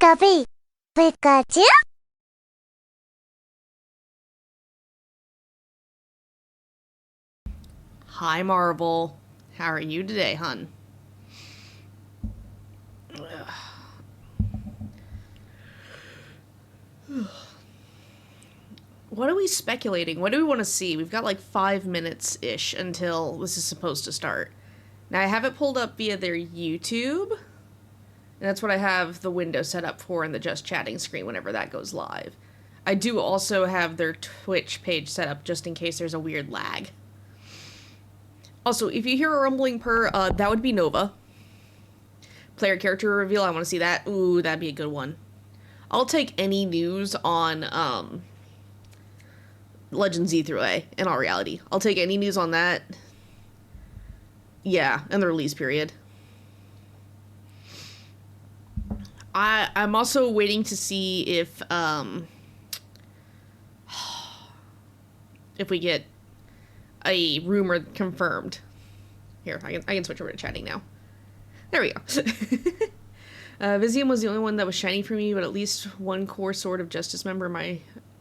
Pika Pikachu? Hi, Marvel. How are you today, hun? What are we speculating? What do we want to see? We've got like 5 minutes-ish until this is supposed to start. Now, I have it pulled up via their YouTube. And that's what I have the window set up for in the just chatting screen whenever that goes live. I do also have their Twitch page set up just in case there's a weird lag. Also, if you hear a rumbling purr, that would be Nova. Player character reveal, I want to see that. Ooh, that'd be a good one. I'll take any news on, Legend Z through A, in all reality. I'll take any news on that. Yeah, and the release period. I'm also waiting to see if we get a rumor confirmed. Here, I can switch over to chatting now. There we go. Vizium was the only one that was shiny for me, but at least one core Sword of Justice member, in my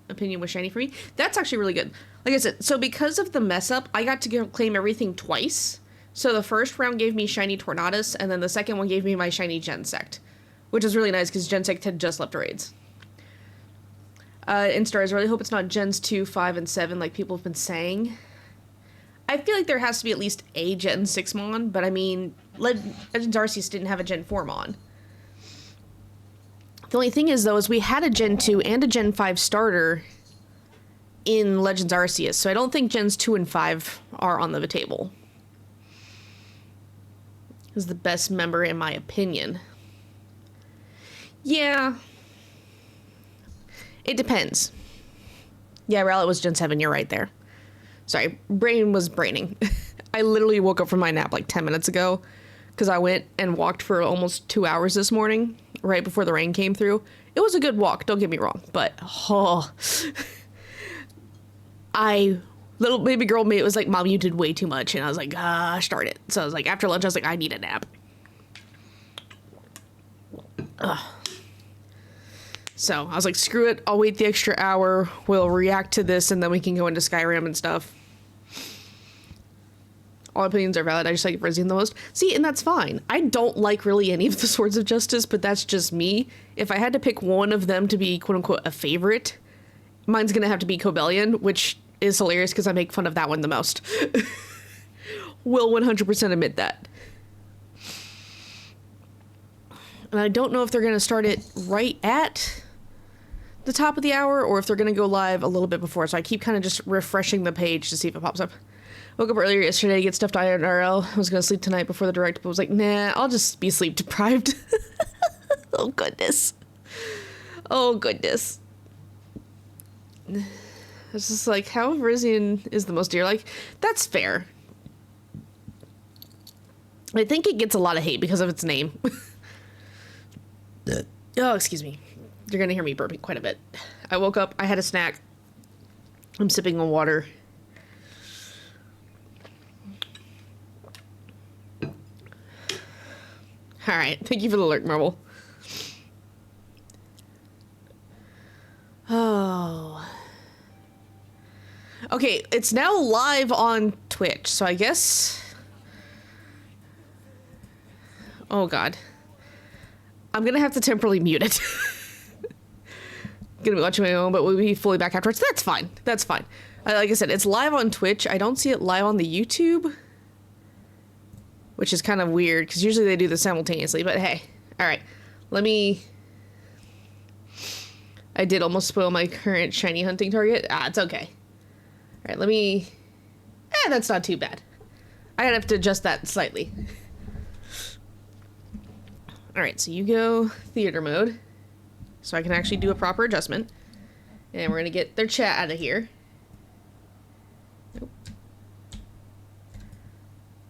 opinion, was shiny for me. That's actually really good. Like I said, so because of the mess up, I got to claim everything twice. So the first round gave me shiny Tornadus, and then the second one gave me my shiny Gensect, which is really nice because Gensect had just left raids. In Stars, I really hope it's not Gens 2, 5, and 7 like people have been saying. I feel like there has to be at least a Gen 6 Mon, but I mean, Legends Arceus didn't have a Gen 4 Mon. The only thing is, though, is we had a Gen 2 and a Gen 5 starter in Legends Arceus, so I don't think Gens 2 and 5 are on the table. Is the best member, in my opinion. Yeah. It depends. Yeah, Rowlet was Gen 7, you're right there. Sorry, brain was braining. I literally woke up from my nap like 10 minutes ago because I went and walked for almost 2 hours this morning, right before the rain came through. It was a good walk, don't get me wrong, but little baby girl me, it was like, Mom, you did way too much, and I was like, start it. So I was like, after lunch, I was like, I need a nap. So I was like, screw it, I'll wait the extra hour, we'll react to this, and then we can go into Skyrim and stuff. All opinions are valid, I just like Rizian the most. See, and that's fine. I don't like really any of the Swords of Justice, but that's just me. If I had to pick one of them to be, quote-unquote, a favorite, mine's gonna have to be Cobellion, which is hilarious because I make fun of that one the most. Will 100% admit that. And I don't know if they're gonna start it right at the top of the hour or if they're gonna go live a little bit before, so I keep kind of just refreshing the page to see if it pops up. Woke up earlier yesterday to get stuff to IRL. I was gonna sleep tonight before the direct, but was like, nah, I'll just be sleep deprived. Oh goodness. Oh goodness. It's just like, how Rizian is the most dear. Like, that's fair. I think it gets a lot of hate because of its name. Oh, excuse me. You're gonna hear me burping quite a bit. I woke up, I had a snack. I'm sipping on water. Alright, thank you for the alert, Marvel. Oh. Okay, it's now live on Twitch, so I guess... Oh god. I'm gonna have to temporarily mute it. Gonna be watching my own, but we'll be fully back afterwards. That's fine. That's fine. Like I said, it's live on Twitch. I don't see it live on the YouTube, which is kind of weird because usually they do this simultaneously, but hey. Alright, let me... I did almost spoil my current shiny hunting target. It's okay. Alright, let me... that's not too bad. I gotta have to adjust that slightly. Alright, so you go theater mode, so I can actually do a proper adjustment. And we're gonna get their chat out of here. Nope.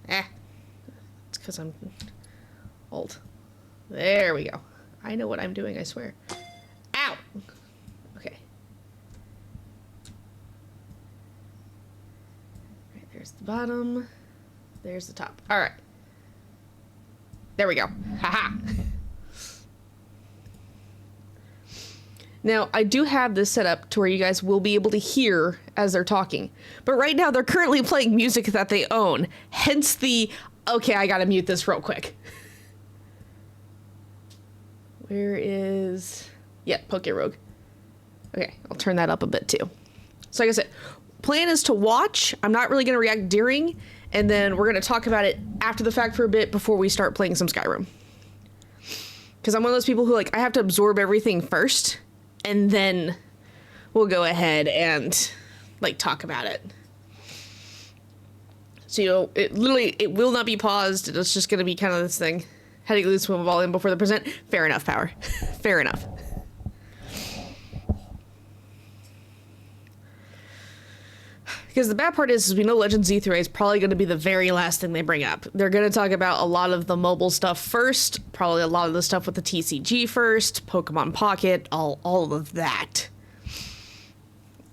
It's because I'm old. There we go. I know what I'm doing, I swear. Ow! Okay. Alright, there's the bottom. There's the top. Alright. There we go. Haha! Now, I do have this set up to where you guys will be able to hear as they're talking. But right now, they're currently playing music that they own. Hence the, okay, I gotta mute this real quick. Where is... Yeah, Poke Rogue. Okay, I'll turn that up a bit too. So like I said, plan is to watch. I'm not really gonna react during, and then we're gonna talk about it after the fact for a bit before we start playing some Skyrim. Because I'm one of those people who, like, I have to absorb everything first, and then we'll go ahead and, like, talk about it. So, you know, it will not be paused. It's just going to be kind of this thing. How to get loose from volume before the present. Fair enough, Power. Fair enough. Because the bad part is we know Legend Z3 is probably going to be the very last thing they bring up. They're going to talk about a lot of the mobile stuff first, probably a lot of the stuff with the TCG first, Pokemon Pocket, all of that.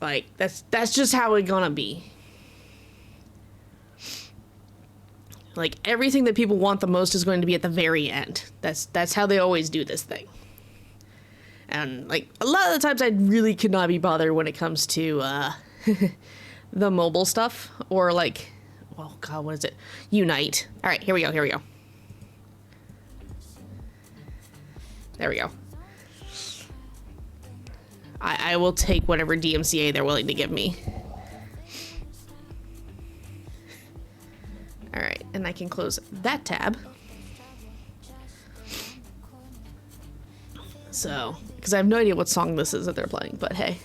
Like, that's just how it's going to be. Like, everything that people want the most is going to be at the very end. That's how they always do this thing. And, like, a lot of the times I really could not be bothered when it comes to, the mobile stuff, or like, oh god, what is it? Unite. All right, here we go. There we go. I will take whatever DMCA they're willing to give me. All right, and I can close that tab. So, because I have no idea what song this is that they're playing, but hey.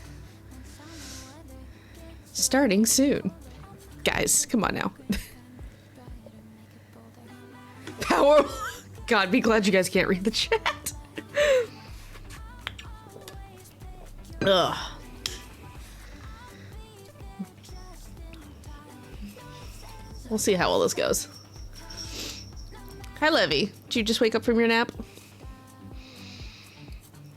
Starting soon. Guys, come on now. Power. God, be glad you guys can't read the chat. Ugh. We'll see how well this goes. Hi, Levy. Did you just wake up from your nap?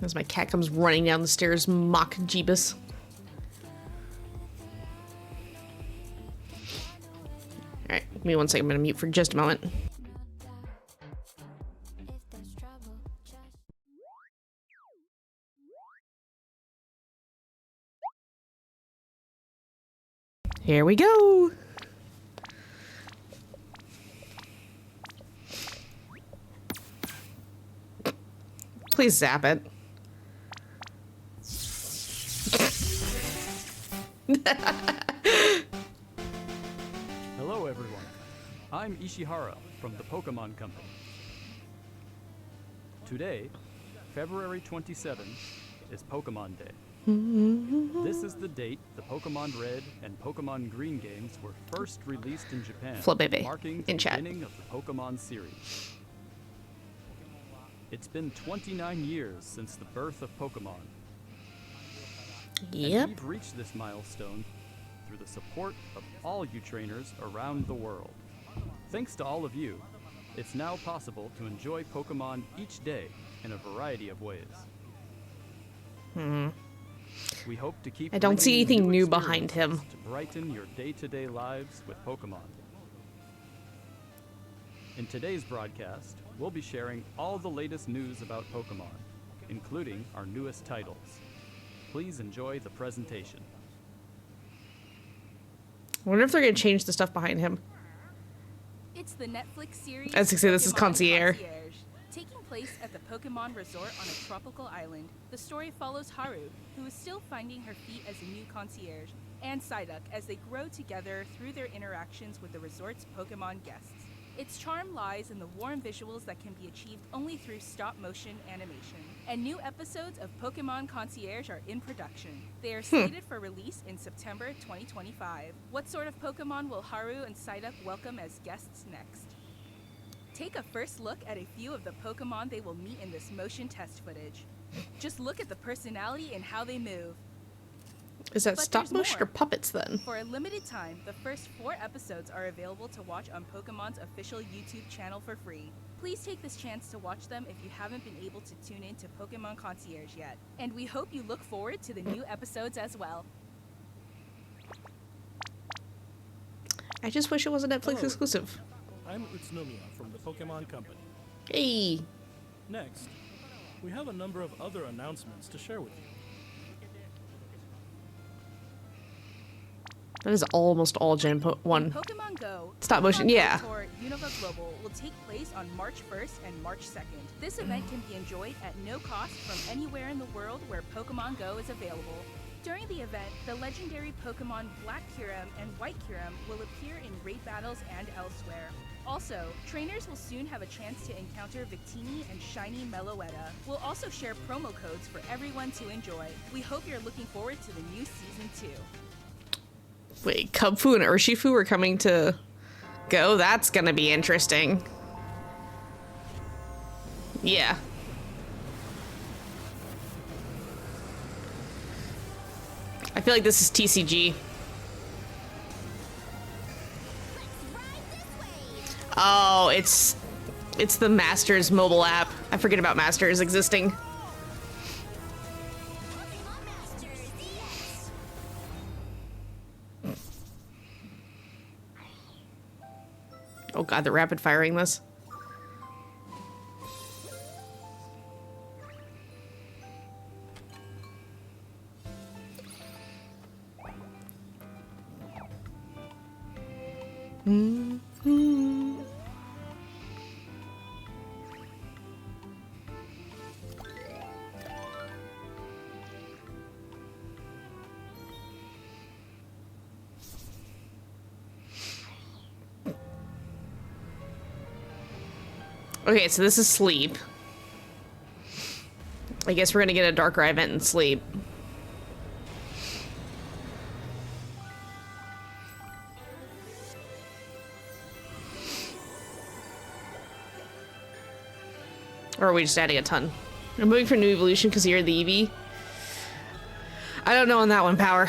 As my cat comes running down the stairs, mock Jeebus. Alright, give me one second. I'm gonna mute for just a moment. Here we go. Please zap it. Hello everyone, I'm Ishihara from the Pokemon Company. Today, February 27, is Pokemon Day. This is the date the Pokemon Red and Pokemon Green games were first released in Japan, marking the beginning of the Pokemon series. It's been 29 years since the birth of Pokemon. Yep. And we've reached this milestone through the support of all you trainers around the world. Thanks to all of you, it's now possible to enjoy Pokemon each day in a variety of ways. We hope to keep I don't see anything new behind him. To brighten your day-to-day lives with Pokemon. In today's broadcast, we'll be sharing all the latest news about Pokemon, including our newest titles. Please enjoy the presentation. I wonder if they're going to change the stuff behind him. It's the Netflix series. As you say, this is Concierge. Taking place at the Pokemon Resort on a tropical island, the story follows Haru, who is still finding her feet as a new concierge, and Psyduck as they grow together through their interactions with the resort's Pokemon guests. Its charm lies in the warm visuals that can be achieved only through stop-motion animation. And new episodes of Pokemon Concierge are in production. They are slated for release in September 2025. What sort of Pokemon will Haru and Psyduck welcome as guests next? Take a first look at a few of the Pokemon they will meet in this motion test footage. Just look at the personality and how they move. Is that stop motion or puppets then? For a limited time, the first 4 episodes are available to watch on Pokemon's official YouTube channel for free. Please take this chance to watch them if you haven't been able to tune in to Pokemon Concierge yet. And we hope you look forward to the new episodes as well. I just wish it was a Netflix exclusive. I'm Utsunomiya from the Pokemon Company. Hey. Next, we have a number of other announcements to share with you. That is almost all Gen 1. Pokemon Go. Stop motion, Pokemon yeah. Go Tour Unova Global will take place on March 1st and March 2nd. This event can be enjoyed at no cost from anywhere in the world where Pokemon Go is available. During the event, the legendary Pokemon Black Kyurem and White Kyurem will appear in raid battles and elsewhere. Also, trainers will soon have a chance to encounter Victini and Shiny Meloetta. We'll also share promo codes for everyone to enjoy. We hope you're looking forward to the new Season 2. Wait, Kubfu and Urshifu are coming to Go? That's gonna be interesting. Yeah. I feel like this is TCG. Oh, it's the Masters mobile app. I forget about Masters existing. Oh god, they're rapid firing this. Okay, so this is sleep. I guess we're gonna get a Darkrai event in sleep. Or are we just adding a ton? I'm moving for new evolution because you're the Eevee. I don't know on that one, Power.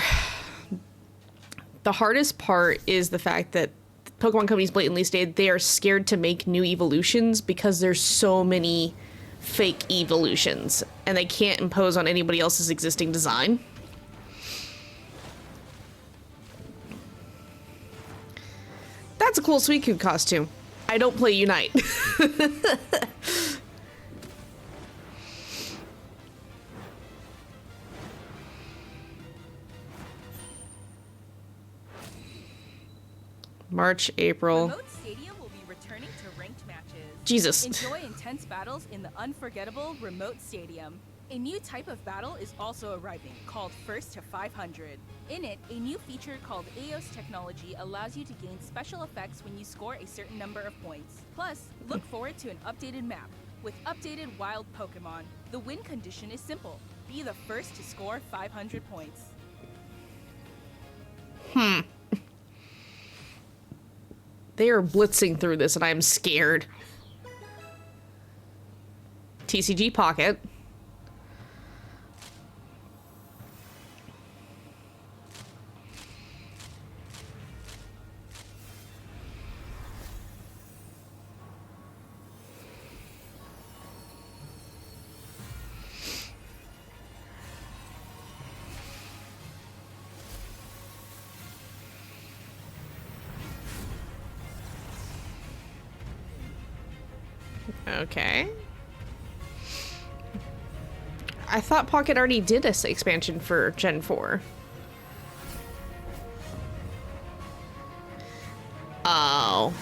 The hardest part is the fact that Pokemon companies blatantly stated they are scared to make new evolutions because there's so many fake evolutions and they can't impose on anybody else's existing design. That's a cool Suicune costume. I don't play Unite. March, April. Remote Stadium will be returning to ranked matches. Jesus. Enjoy intense battles in the unforgettable Remote Stadium. A new type of battle is also arriving, called First to 500. In it, a new feature called Eos technology allows you to gain special effects when you score a certain number of points. Plus, look forward to an updated map with updated wild Pokemon. The win condition is simple. Be the first to score 500 points. They are blitzing through this and I am scared. TCG Pocket. Okay. I thought Pocket already did this expansion for Gen 4. Oh.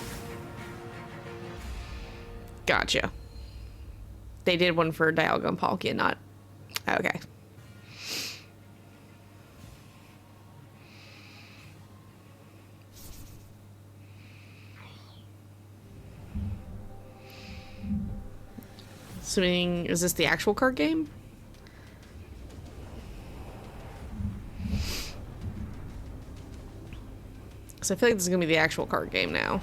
Gotcha. They did one for Dialga and Palkia, not... Okay. Assuming, is this the actual card game? So I feel like this is gonna be the actual card game now.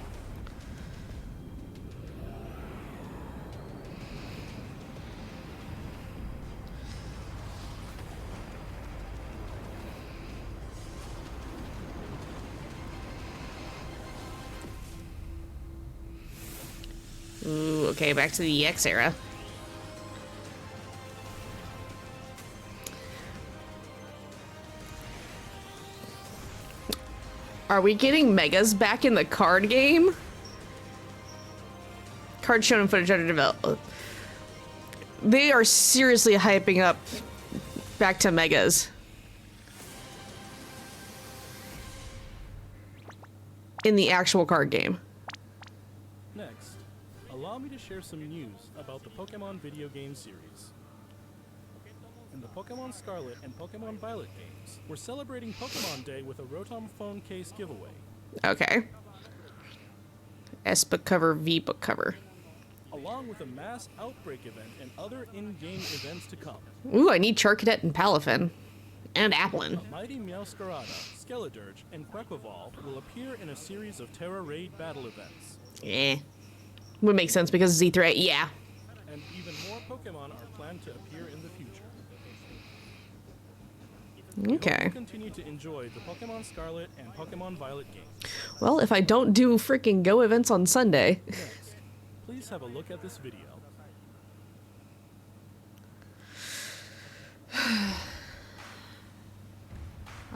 Ooh, okay, back to the EX era. Are we getting Megas back in the card game? Card shown in footage under development. They are seriously hyping up back to Megas. in the actual card game. Next, allow me to share some news about the Pokemon video game series. In the Pokemon Scarlet and Pokemon Violet games, we're celebrating Pokemon Day with a Rotom phone case giveaway. Okay. S book cover, V book cover. Along with a mass outbreak event and other in-game events to come. Ooh, I need Charcadet and Palafin. And Applin. A mighty Meowscarada, Skeledirge, and Quaquaval will appear in a series of Terra Raid battle events. Would make sense because Z3, yeah. And even more Pokemon are planned to appear in the future. Okay. We hope you continue to enjoy the Pokemon Scarlet and Pokemon Violet games. Well, if I don't do freaking Go events on Sunday. Next, please have a look at this video.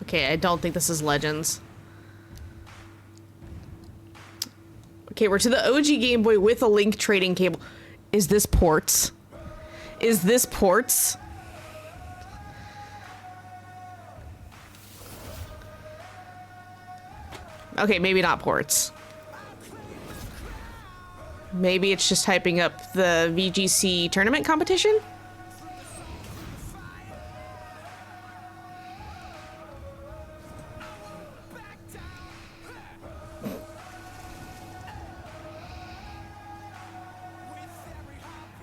Okay, I don't think this is Legends. Okay, we're to the OG Game Boy with a Link trading cable. Is this ports? Is this ports? Okay, maybe not ports. Maybe it's just hyping up the VGC tournament competition?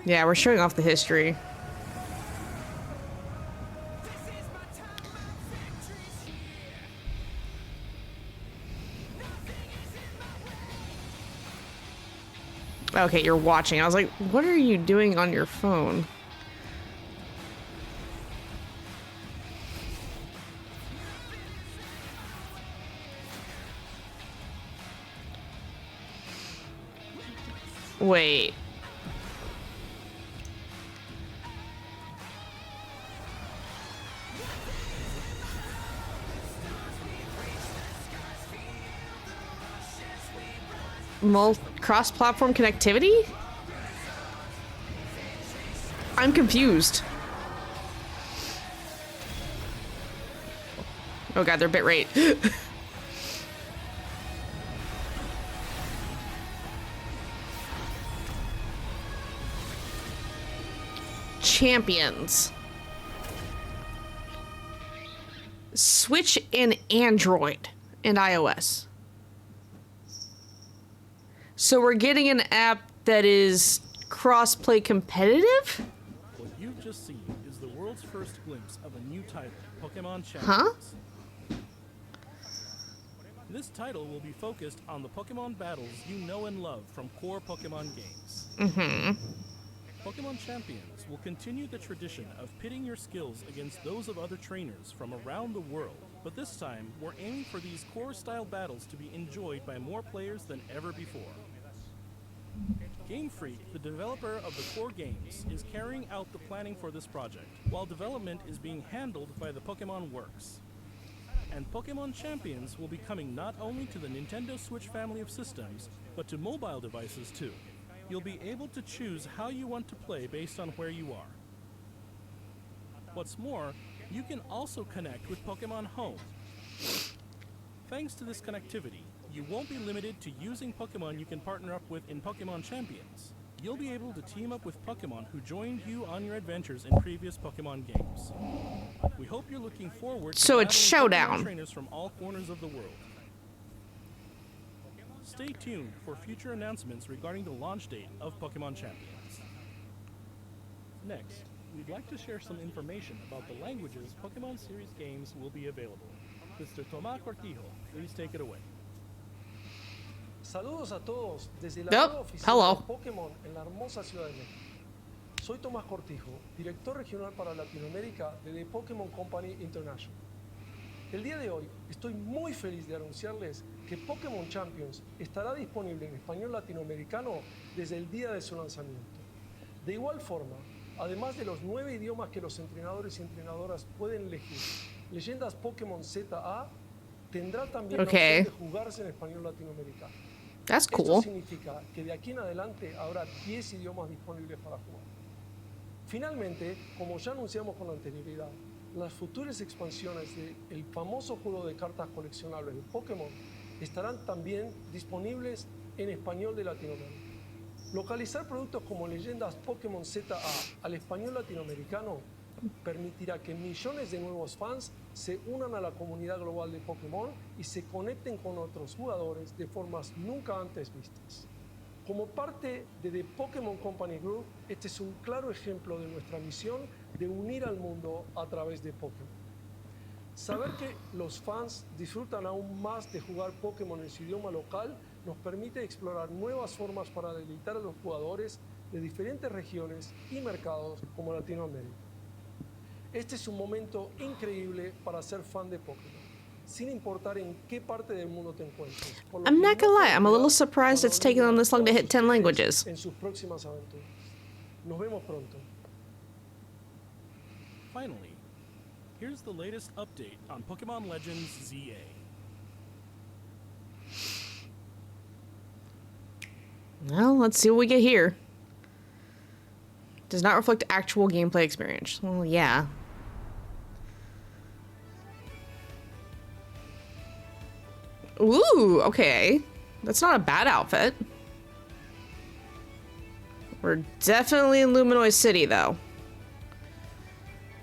Yeah, we're showing off the history. Okay, you're watching. I was like, what are you doing on your phone? Wait. Cross-platform connectivity? I'm confused. Oh god, their bitrate. Champions. Switch and Android and iOS. So we're getting an app that is cross-play competitive? What you've just seen is the world's first glimpse of a new title, Pokemon Champions. Huh? This title will be focused on the Pokemon battles you know and love from core Pokemon games. Pokemon Champions will continue the tradition of pitting your skills against those of other trainers from around the world. But this time, we're aiming for these core-style battles to be enjoyed by more players than ever before. Game Freak, the developer of the core games, is carrying out the planning for this project, while development is being handled by the Pokemon Works. And Pokemon Champions will be coming not only to the Nintendo Switch family of systems, but to mobile devices too. You'll be able to choose how you want to play based on where you are. What's more, you can also connect with Pokemon Home. Thanks to this connectivity, you won't be limited to using Pokemon you can partner up with in Pokemon Champions. You'll be able to team up with Pokemon who joined you on your adventures in previous Pokemon games. We hope you're looking forward to So it's battling Showdown. Pokemon trainers from all corners of the world. Stay tuned for future announcements regarding the launch date of Pokemon Champions. Next, we'd like to share some information about the languages Pokemon series games will be available. Mr. Tomás Cortijo, please take it away. Saludos a todos desde la Yep. nueva oficina Hello. de Pokémon en la hermosa Ciudad de México. Soy Tomás Cortijo, director regional para Latinoamérica de The Pokémon Company International. El día de hoy estoy muy feliz de anunciarles que Pokémon Champions estará disponible en español latinoamericano desde el día de su lanzamiento. De igual forma, además de los 9 idiomas que los entrenadores y entrenadoras pueden elegir, Leyendas Pokémon ZA tendrá también la opción de jugarse en español latinoamericano. That's Esto cool. significa que de aquí en adelante habrá 10 idiomas disponibles para jugar. Finalmente, como ya anunciamos con anterioridad, las futuras expansiones del famoso juego de cartas coleccionables de Pokémon estarán también disponibles en español de Latinoamérica. Localizar productos como leyendas Pokémon ZA al español latinoamericano permitirá que millones de nuevos fans se unan a la comunidad global de Pokémon y se conecten con otros jugadores de formas nunca antes vistas. Como parte de The Pokémon Company Group, este es un claro ejemplo de nuestra misión de unir al mundo a través de Pokémon. Saber que los fans disfrutan aún más de jugar Pokémon en su idioma local nos permite explorar nuevas formas para deleitar a los jugadores de diferentes regiones y mercados como Latinoamérica. Este es un momento increíble para ser fan de Pokémon, sin importar en qué parte del mundo te encuentres. I'm not gonna lie, I'm a little surprised it's taken them this long to hit 10 languages. En sus próximas aventuras. Nos vemos pronto. Finally, here's the latest update on Pokemon Legends ZA. Well, let's see what we get here. Does not reflect actual gameplay experience. Well, yeah. Ooh, okay. That's not a bad outfit. We're definitely in Luminoid City, though.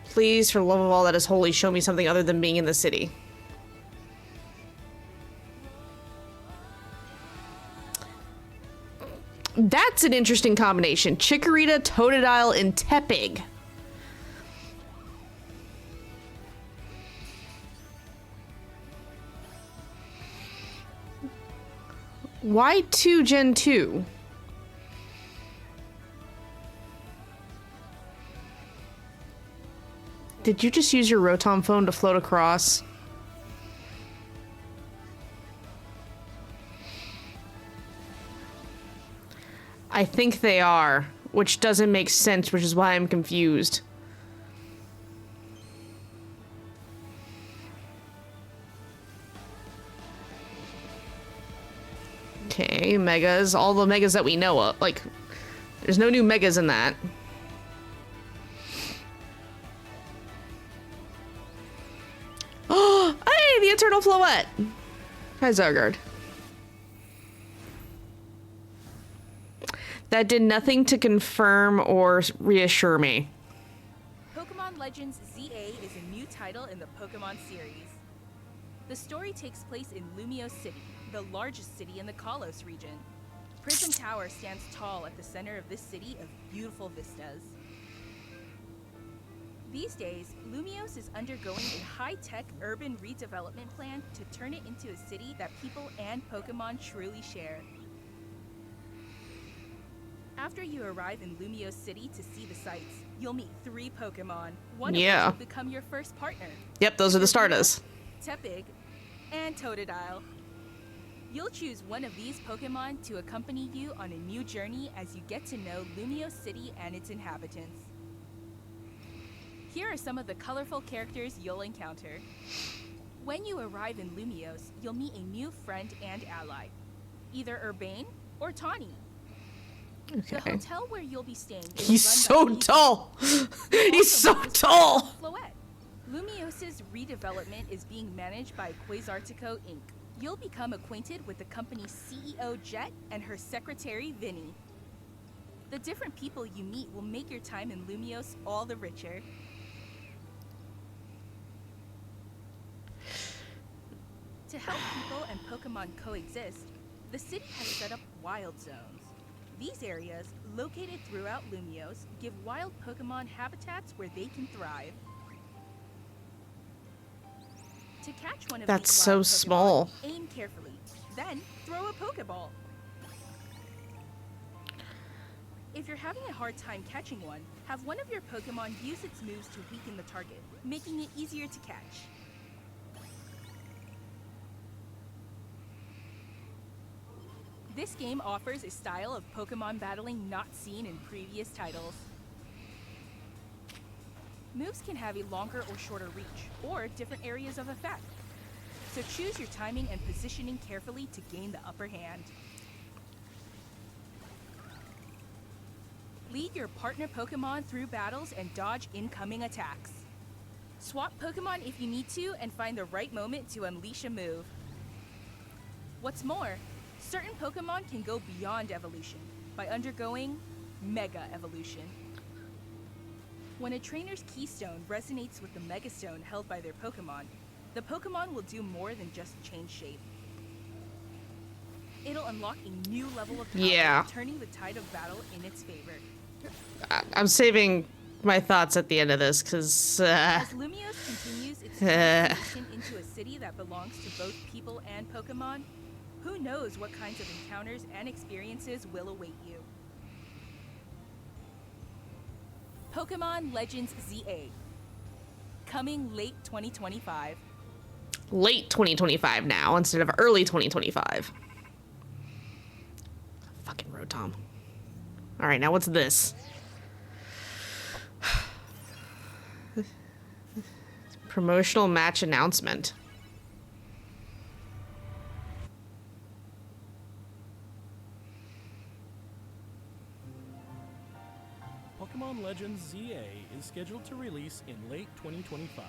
Please, for the love of all that is holy, show me something other than being in the city. That's an interesting combination. Chikorita, Totodile, and Tepig. Why 2 Gen 2? Did you just use your Rotom phone to float across? I think they are, which doesn't make sense, which is why I'm confused. Okay, megas. All the megas that we know of. Like, there's no new megas in that. Oh, hey, the Eternal Floette. Hi, Zargard. That did nothing to confirm or reassure me. Pokemon Legends ZA is a new title in the Pokemon series. The story takes place in Lumiose City, the largest city in the Kalos region. Prism Tower stands tall at the center of this city of beautiful vistas. These days, Lumiose is undergoing a high-tech urban redevelopment plan to turn it into a city that people and Pokemon truly share. After you arrive in Lumiose City to see the sights, you'll meet 3 Pokemon, one of which will become your first partner. Yep, those are the starters. Tepig, and Totodile. You'll choose one of these Pokemon to accompany you on a new journey as you get to know Lumiose City and its inhabitants. Here are some of the colorful characters you'll encounter. When you arrive in Lumiose, you'll meet a new friend and ally, either Urbane or Tawny. Okay. The hotel where you'll be staying is He's so tall. He's so tall. Floette. Lumiose's redevelopment is being managed by Quasartico Inc. You'll become acquainted with the company's CEO Jet and her secretary Vinny. The different people you meet will make your time in Lumiose all the richer. To help people and Pokemon coexist, the city has set up wild zones. These areas, located throughout Lumiose, give wild Pokemon habitats where they can thrive. To catch one of That's these so wild Pokemon, small. aim carefully, then throw a Pokeball. If you're having a hard time catching one, have one of your Pokemon use its moves to weaken the target, making it easier to catch. This game offers a style of Pokemon battling not seen in previous titles. Moves can have a longer or shorter reach, or different areas of effect. So choose your timing and positioning carefully to gain the upper hand. Lead your partner Pokemon through battles and dodge incoming attacks. Swap Pokemon if you need to and find the right moment to unleash a move. What's more, certain Pokemon can go beyond evolution by undergoing Mega Evolution. When a trainer's keystone resonates with the Megastone held by their Pokemon, the Pokemon will do more than just change shape. It'll unlock a new level of power, turning the tide of battle in its favor. I'm saving my thoughts at the end of this, because... As Lumiose continues its transformation into a city that belongs to both people and Pokemon, who knows what kinds of encounters and experiences will await you. Pokemon Legends ZA. Coming late 2025. Late 2025 now, instead of early 2025. Fucking Rotom. Alright, now what's this? Promotional match announcement. Pokemon Legends ZA is scheduled to release in late 2025.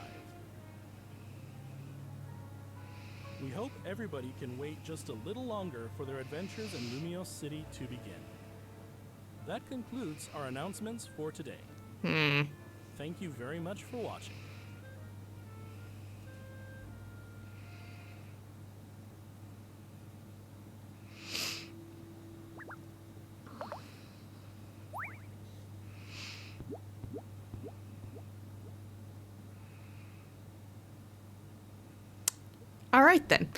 We hope everybody can wait just a little longer for their adventures in Lumiose City to begin. That concludes our announcements for today. Thank you very much for watching. All right, then.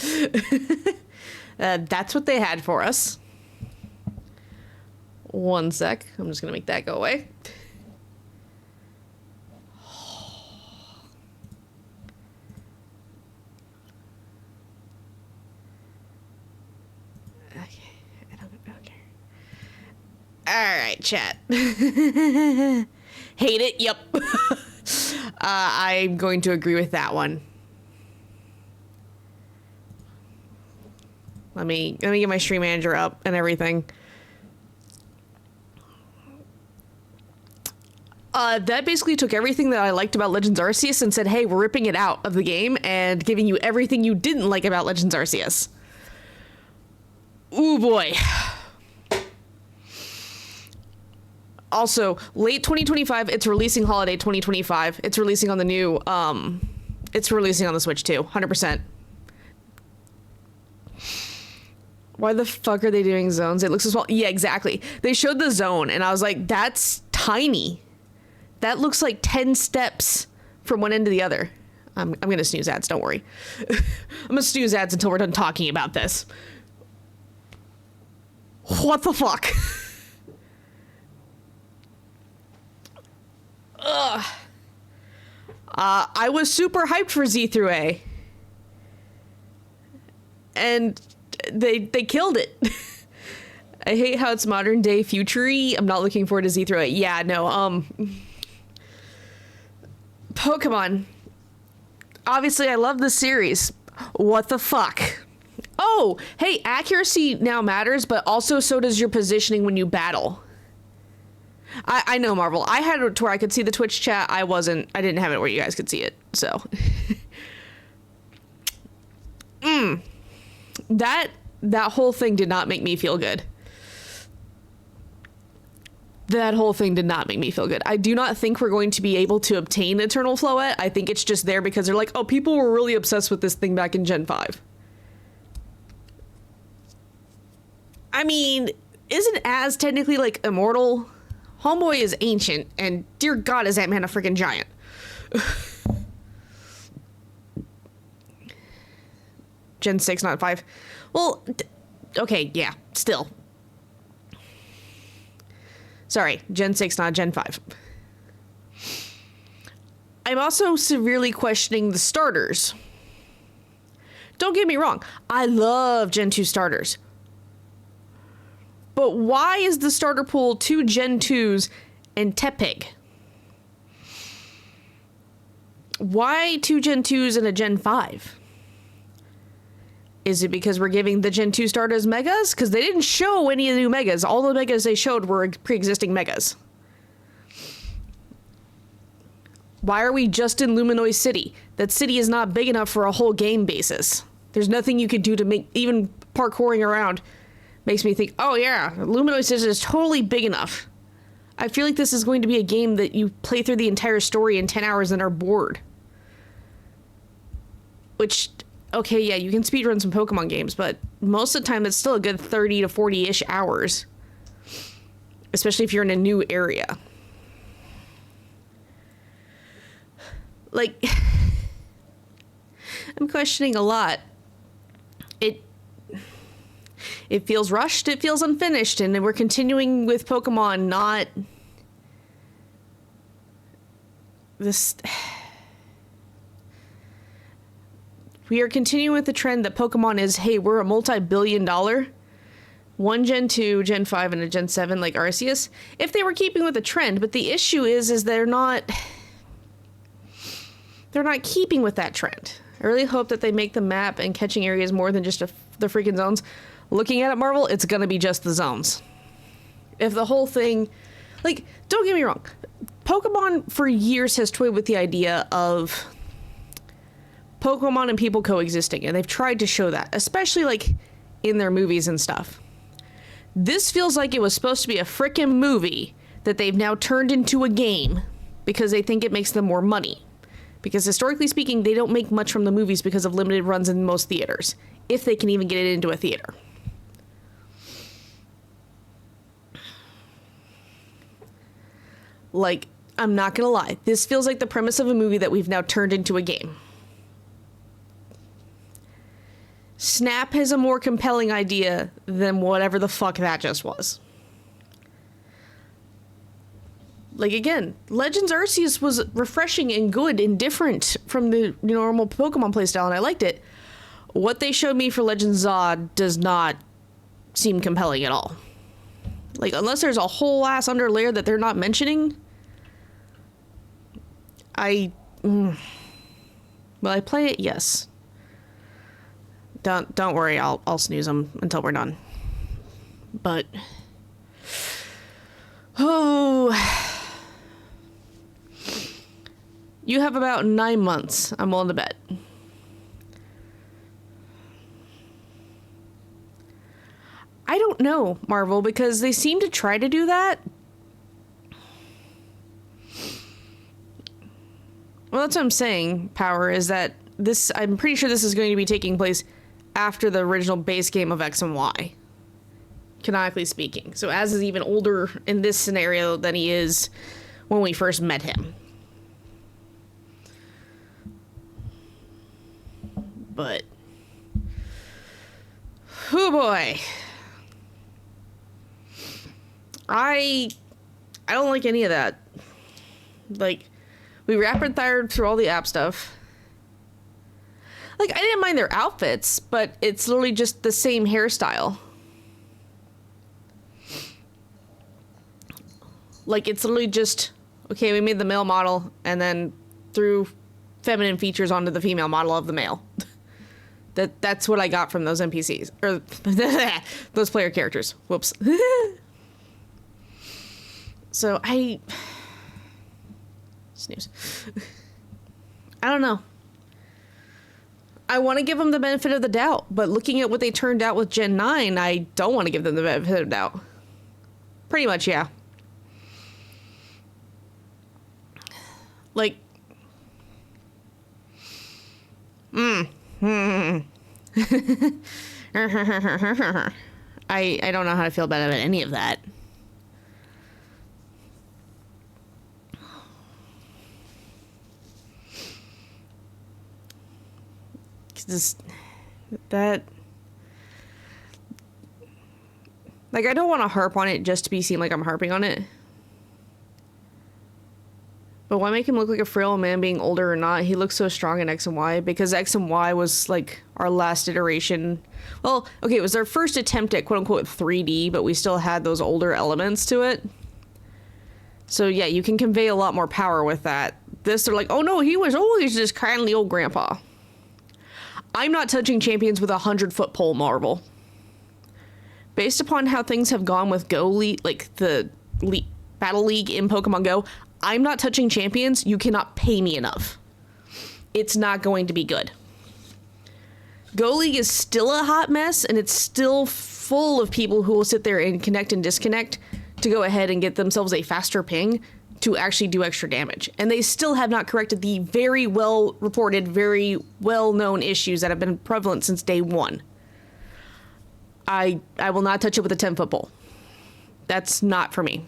That's what they had for us. One sec. I'm just going to make that go away. Okay. Okay. All right, chat. Hate it? Yep. I'm going to agree with that one. Let me get my stream manager up and everything. That basically took everything that I liked about Legends Arceus and said, hey, we're ripping it out of the game and giving you everything you didn't like about Legends Arceus. Ooh, boy. Also, late 2025, it's releasing holiday 2025. It's releasing on the new, it's releasing on the Switch too, 100%. Why the fuck are they doing zones? It looks so small. Yeah, exactly. They showed the zone and I was like, that's tiny. That looks like 10 steps from one end to the other. I'm gonna snooze ads, don't worry. I'm gonna snooze ads until we're done talking about this. What the fuck? Ugh. I was super hyped for Z through A. And they killed it. I hate how it's modern day future-y. I'm not looking forward to Z through A. Yeah, no, Pokemon. Obviously, I love this series. What the fuck? Oh, hey, accuracy now matters, but also so does your positioning when you battle. I know, Marvel. I had it to where I could see the Twitch chat. I didn't have it where you guys could see it, so. That whole thing did not make me feel good. That whole thing did not make me feel good. I do not think we're going to be able to obtain Eternal Floette. I think it's just there because they're like, oh, people were really obsessed with this thing back in Gen 5. I mean, isn't Az technically, like, immortal? Homeboy is ancient, and dear God, is that man a freaking giant. Gen 6, not 5. Well, okay, yeah, still. Sorry, Gen 6, not Gen 5. I'm also severely questioning the starters. Don't get me wrong, I love Gen 2 starters. But why is the starter pool 2 Gen 2s and Tepig? Why 2 Gen 2s and a Gen 5? Is it because we're giving the Gen 2 starters megas? Because they didn't show any of the new megas. All the megas they showed were pre-existing megas. Why are we just in Luminois City? That city is not big enough for a whole game basis. There's nothing you could do to make even parkouring around makes me think, oh yeah, Luminoid Citizen is totally big enough. I feel like this is going to be a game that you play through the entire story in 10 hours and are bored. Which, okay, yeah, you can speedrun some Pokemon games, but most of the time it's still a good 30 to 40-ish hours. Especially if you're in a new area. Like, I'm questioning a lot. It feels rushed, it feels unfinished, and we're continuing with Pokemon, not this. We are continuing with the trend that Pokemon is, hey, we're a multi-billion-dollar, one Gen 2, Gen 5, and a Gen 7 like Arceus, if they were keeping with the trend. But the issue is they're not keeping with that trend. I really hope that they make the map and catching areas more than just the freaking zones. Looking at it, Marvel, it's gonna be just the zones. If the whole thing, like, don't get me wrong, Pokemon for years has toyed with the idea of Pokemon and people coexisting, and they've tried to show that, especially like in their movies and stuff. This feels like it was supposed to be a frickin' movie that they've now turned into a game because they think it makes them more money. Because historically speaking, they don't make much from the movies because of limited runs in most theaters, if they can even get it into a theater. Like, I'm not gonna lie, this feels like the premise of a movie that we've now turned into a game. Snap has a more compelling idea than whatever the fuck that just was. Like, again, Legends Arceus was refreshing and good and different from the normal Pokemon playstyle, and I liked it. What they showed me for Legends Zod does not seem compelling at all. Like, unless there's a whole ass underlayer that they're not mentioning, will I play it? Yes. Don't worry, I'll snooze them until we're done. But you have about 9 months, I'm willing to bet. I don't know, Marvel, because they seem to try to do that. Well, that's what I'm saying, Power, is that this, I'm pretty sure this is going to be taking place after the original base game of X and Y, canonically speaking. So Az is even older in this scenario than he is when we first met him. But, oh boy. I don't like any of that. Like, we rapid fired through all the app stuff. Like, I didn't mind their outfits, but it's literally just the same hairstyle. Like, it's literally just, okay, we made the male model and then threw feminine features onto the female model of the male. That's what I got from those NPCs. Or, those player characters. Whoops. So, snooze. I don't know. I want to give them the benefit of the doubt, but looking at what they turned out with Gen 9, I don't want to give them the benefit of the doubt. Pretty much, yeah. Like, I don't know how to feel about any of that. That, like, I don't want to harp on it just to seem like I'm harping on it. But why make him look like a frail man being older or not? He looks so strong in X and Y because X and Y was like our last iteration. Well, okay, it was our first attempt at quote unquote 3D, but we still had those older elements to it. So yeah, you can convey a lot more power with that. This, they're like, oh no, he was always this kindly old grandpa. I'm not touching champions with a 100-foot pole, Marvel. Based upon how things have gone with Go League, like the Battle League in Pokemon Go, I'm not touching champions. You cannot pay me enough. It's not going to be good. Go League is still a hot mess, and it's still full of people who will sit there and connect and disconnect to go ahead and get themselves a faster ping to actually do extra damage. And they still have not corrected the very well reported, very well known issues that have been prevalent since day one. I will not touch it with a 10-foot pole. That's not for me.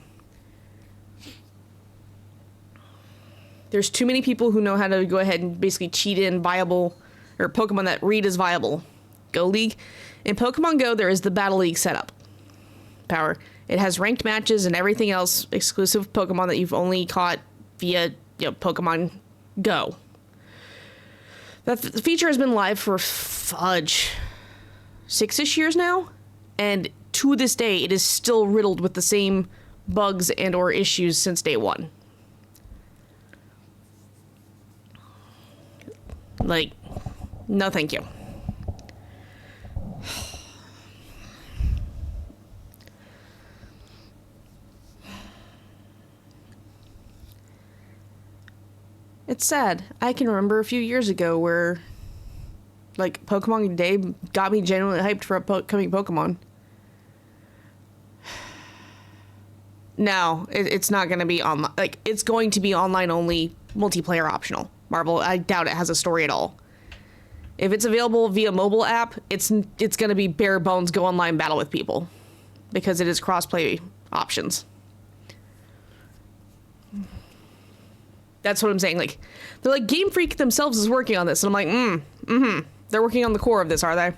There's too many people who know how to go ahead and basically cheat in viable, or Pokemon that read as viable Go League. In Pokemon Go, there is the Battle League setup power. It has ranked matches and everything else exclusive Pokemon that you've only caught via, Pokemon Go. That feature has been live for 6-ish years now, and to this day, it is still riddled with the same bugs and or issues since day one. Like, no thank you. It's sad. I can remember a few years ago where, like, Pokemon Day got me genuinely hyped for upcoming Pokemon. No, it's not going to be online. Like, it's going to be online only, multiplayer optional. Marvel, I doubt it has a story at all. If it's available via mobile app, it's going to be bare bones go online battle with people, because it is crossplay options. That's what I'm saying. Like, they're like, Game Freak themselves is working on this. And I'm like, they're working on the core of this, are they?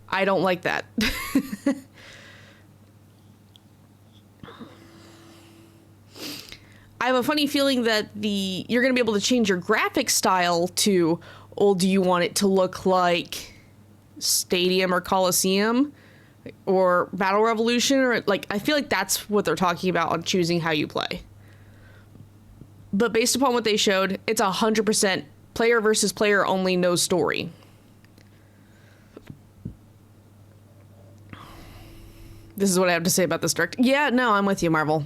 I don't like that. I have a funny feeling that you're going to be able to change your graphic style to, do you want it to look like Stadium or Coliseum or Battle Revolution? Or, like, I feel like that's what they're talking about on choosing how you play. But based upon what they showed, it's 100% player versus player only, no story. This is what I have to say about this direct. Yeah, no, I'm with you, Marvel.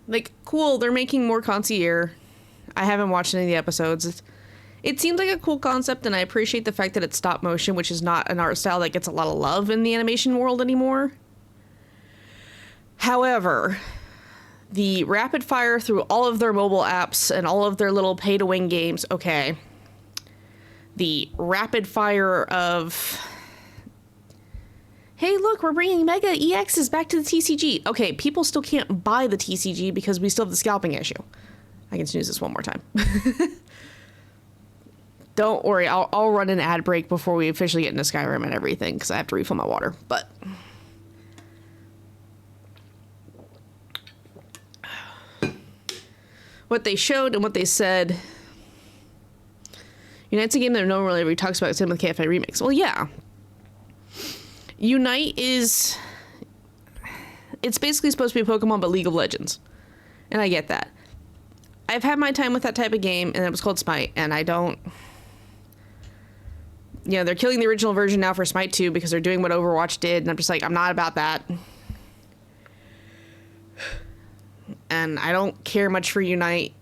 Like, cool, they're making more concierge. I haven't watched any of the episodes. It seems like a cool concept, and I appreciate the fact that it's stop motion, which is not an art style that gets a lot of love in the animation world anymore. However, the rapid fire through all of their mobile apps and all of their little pay-to-win games, okay. The rapid fire of, hey, look, we're bringing Mega EXs back to the TCG. Okay, people still can't buy the TCG because we still have the scalping issue. I can snooze this one more time. Don't worry, I'll run an ad break before we officially get into Skyrim and everything, because I have to refill my water, but... what they showed and what they said. Unite's a game that no one really ever talks about, same with KFA Remix. Well, yeah. Unite is... it's basically supposed to be Pokemon, but League of Legends. And I get that. I've had my time with that type of game, and it was called Smite, and I don't... they're killing the original version now for Smite 2 because they're doing what Overwatch did, and I'm just like, I'm not about that. And I don't care much for Unite.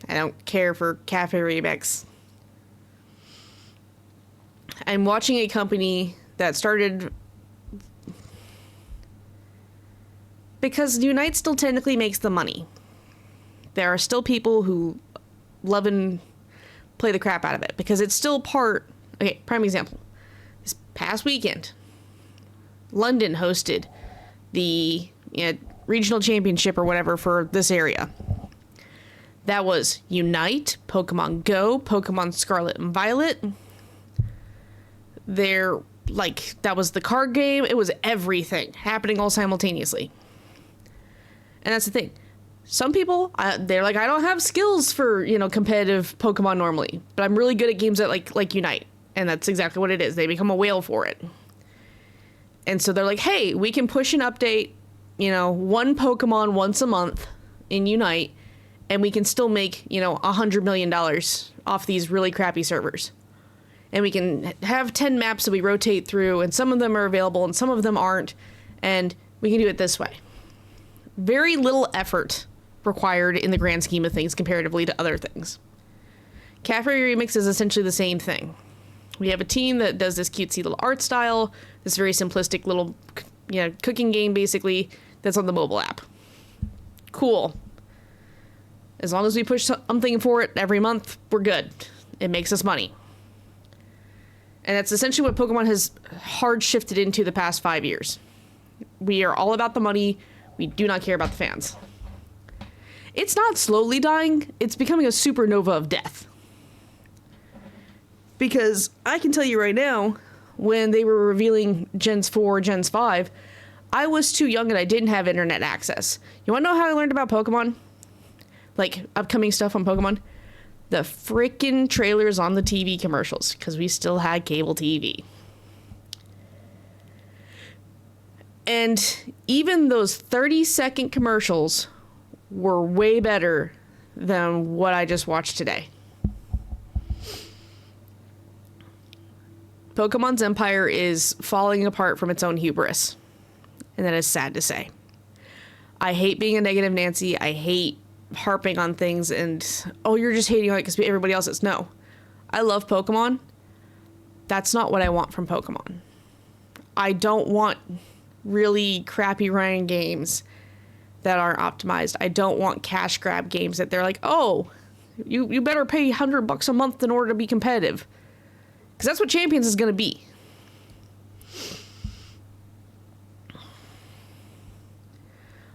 I don't care for Cafe Remix. I'm watching a company that started... because Unite still technically makes the money. There are still people who love and play the crap out of it, because it's still part... okay, prime example. This past weekend, London hosted the... regional championship or whatever for this area. That was Unite, Pokemon Go, Pokemon Scarlet and Violet. That was the card game. It was everything happening all simultaneously. And that's the thing. Some people, they're like, I don't have skills for, competitive Pokemon normally, but I'm really good at games that like Unite. And that's exactly what it is. They become a whale for it. And so they're like, hey, we can push an update, one Pokemon once a month in Unite, and we can still make, $100 million off these really crappy servers. And we can have 10 maps that we rotate through, and some of them are available and some of them aren't, and we can do it this way. Very little effort required in the grand scheme of things comparatively to other things. Cafe Remix is essentially the same thing. We have a team that does this cutesy little art style, this very simplistic little, cooking game basically that's on the mobile app. Cool. As long as we push something for it every month, we're good. It makes us money. And that's essentially what Pokemon has hard shifted into the past 5 years. We are all about the money. We do not care about the fans. It's not slowly dying. It's becoming a supernova of death. Because I can tell you right now, when they were revealing Gens 4, Gens 5, I was too young and I didn't have internet access. You want to know how I learned about Pokemon? Like, upcoming stuff on Pokemon? The freaking trailers on the TV commercials, because we still had cable TV. And even those 30-second commercials were way better than what I just watched today. Pokemon's empire is falling apart from its own hubris. And that is sad to say. I hate being a negative Nancy. I hate harping on things and, oh, you're just hating on it because everybody else is. No. I love Pokemon. That's not what I want from Pokemon. I don't want really crappy running games that aren't optimized. I don't want cash grab games that they're like, oh, you better pay $100 a month in order to be competitive. Because that's what Champions is going to be.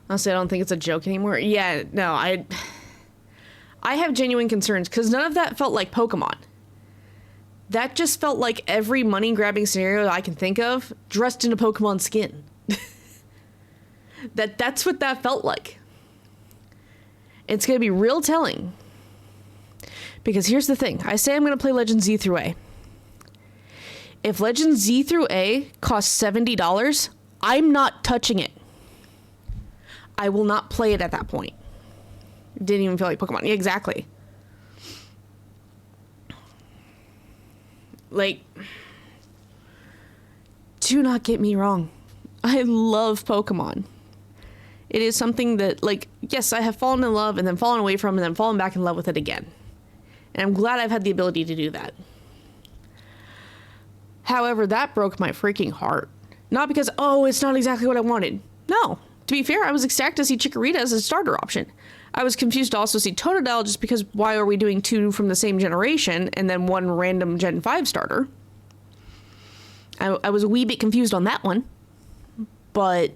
Honestly, I don't think it's a joke anymore. Yeah, no, I have genuine concerns because none of that felt like Pokemon. That just felt like every money-grabbing scenario I can think of dressed in a Pokemon skin. That's what that felt like. It's going to be real telling. Because here's the thing. I say I'm going to play Legends Z through A. If Legends Z through A costs $70, I'm not touching it. I will not play it at that point. Didn't even feel like Pokemon. Yeah, exactly. Like, do not get me wrong. I love Pokemon. It is something that, like, yes, I have fallen in love and then fallen away from and then fallen back in love with it again. And I'm glad I've had the ability to do that. However, that broke my freaking heart. Not because, oh, it's not exactly what I wanted. No. To be fair, I was ecstatic to see Chikorita as a starter option. I was confused to also see Totodile just because why are we doing two from the same generation and then one random Gen 5 starter? I was a wee bit confused on that one. But...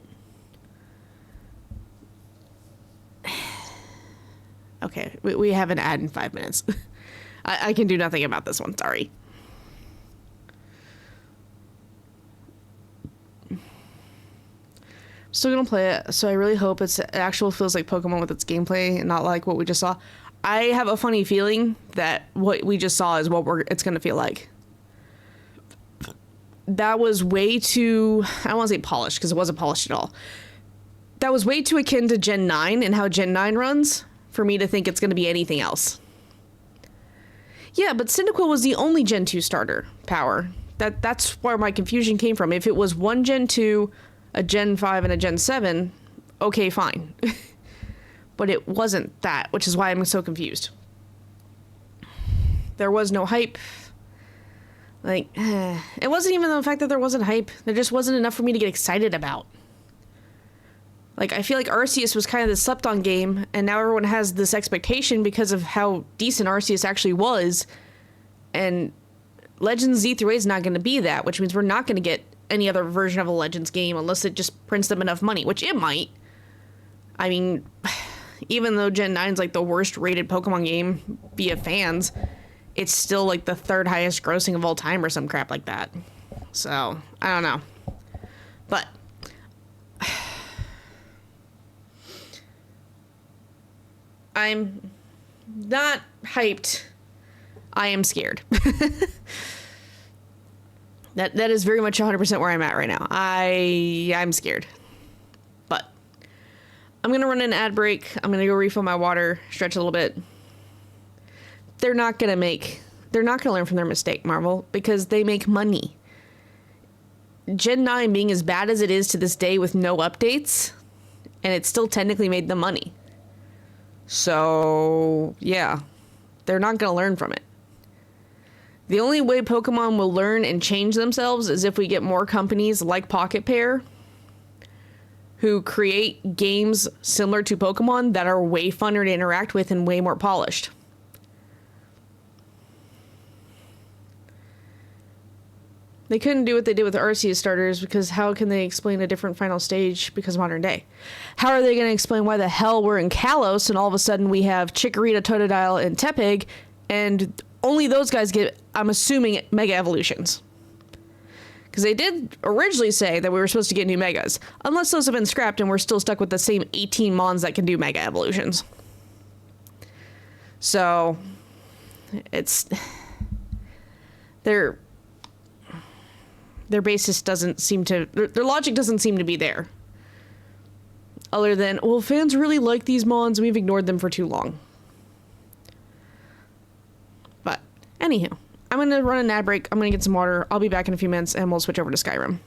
okay, we have an ad in 5 minutes. I can do nothing about this one, sorry. Still gonna play it, so I really hope it actual feels like Pokemon with its gameplay and not like what we just saw. I have a funny feeling that what we just saw is what it's gonna feel like. That was way too, I don't want to say polished because it wasn't polished at all. That was way too akin to Gen 9 and how Gen 9 runs for me to think it's gonna be anything else. Yeah, but Cyndaquil was the only Gen 2 starter power. That's where my confusion came from. If it was one Gen 2, a Gen 5 and a Gen 7, okay, fine. But it wasn't that, which is why I'm so confused. There was no hype. Like, it wasn't even the fact that there wasn't hype. There just wasn't enough for me to get excited about. Like, I feel like Arceus was kind of the slept-on game, and now everyone has this expectation because of how decent Arceus actually was. And Legends Z through A is not going to be that, which means we're not going to get any other version of a Legends game unless it just prints them enough money, which it might. I mean, even though Gen 9 is like the worst rated Pokemon game via fans, it's still like the third highest grossing of all time or some crap like that. So, I don't know. But I'm not hyped. I am scared. That is very much 100% where I'm at right now. I'm scared. But I'm going to run an ad break. I'm going to go refill my water, stretch a little bit. They're not going to learn from their mistake, Marvel, because they make money. Gen 9 being as bad as it is to this day with no updates, and it still technically made them money. So, yeah. They're not going to learn from it. The only way Pokemon will learn and change themselves is if we get more companies like Pocket Pair who create games similar to Pokemon that are way funner to interact with and way more polished. They couldn't do what they did with the Arceus starters because how can they explain a different final stage because of modern day? How are they going to explain why the hell we're in Kalos and all of a sudden we have Chikorita, Totodile, and Tepig, and only those guys get, I'm assuming, Mega Evolutions? Because they did originally say that we were supposed to get new Megas. Unless those have been scrapped and we're still stuck with the same 18 Mons that can do Mega Evolutions. So, it's... Their basis doesn't seem to... Their logic doesn't seem to be there. Other than, well, fans really like these Mons, we've ignored them for too long. But, anywho. I'm going to run an ad break, I'm going to get some water, I'll be back in a few minutes, and we'll switch over to Skyrim.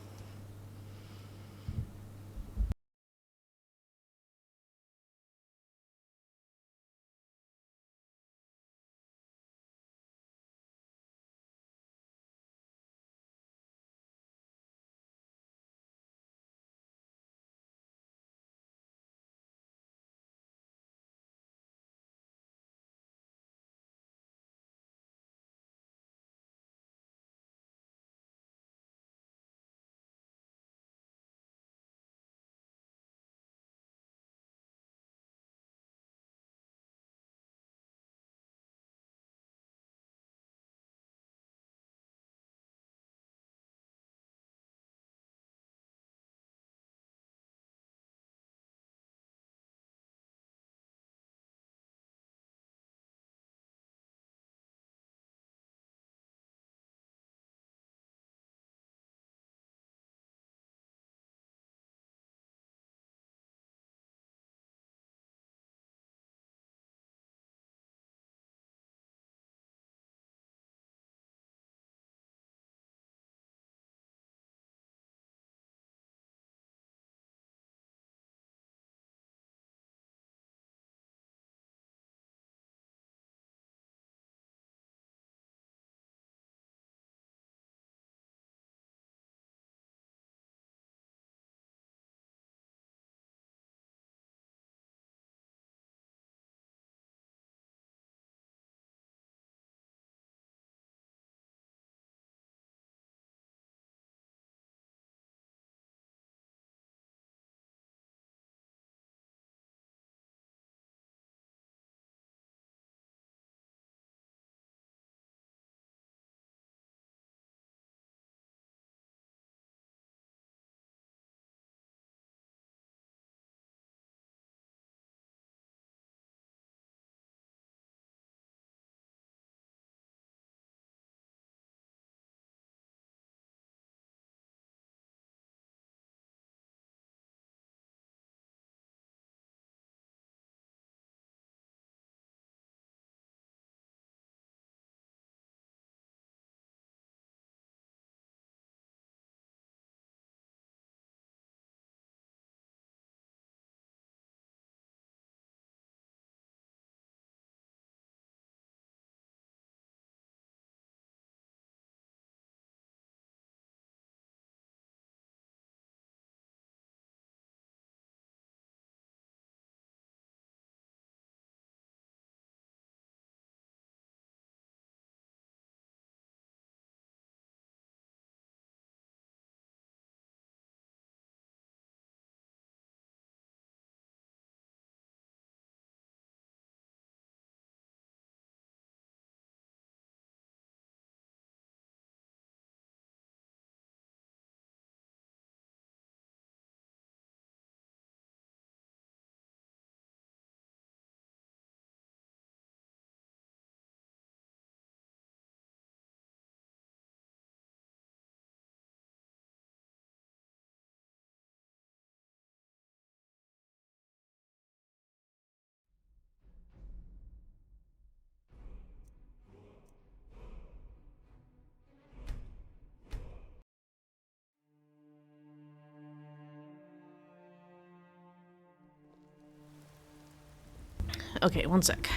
Okay, one sec.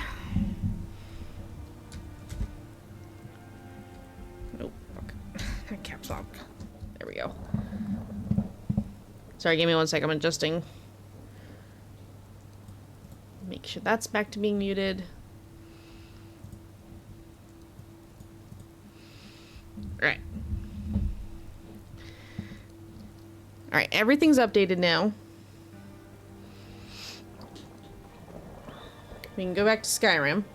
Sorry, give me 1 sec. I'm adjusting. Make sure that's back to being muted. Alright. Alright, everything's updated now. We can go back to Skyrim.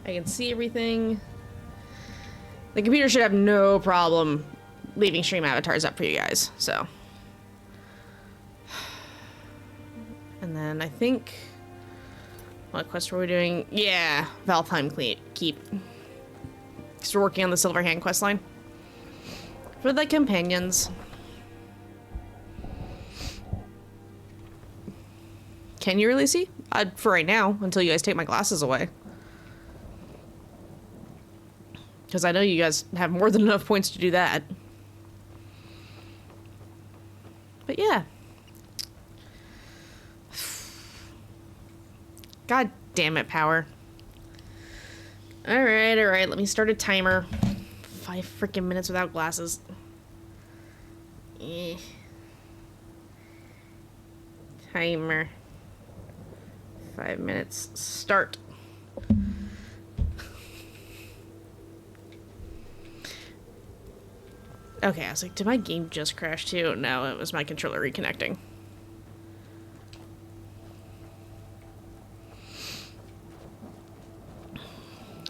I can see everything. The computer should have no problem leaving stream avatars up for you guys, so. And then I think... What quest were we doing? Yeah, Valheim Keep. Because we're working on the Silverhand questline. For the companions. Can you really see? For right now, until you guys take my glasses away. Because I know you guys have more than enough points to do that. But yeah. God damn it, power. Alright, alright. Let me start a timer. 5 freaking minutes without glasses. Timer. 5 minutes. Start. Okay, I was like, did my game just crash too? No, it was my controller reconnecting.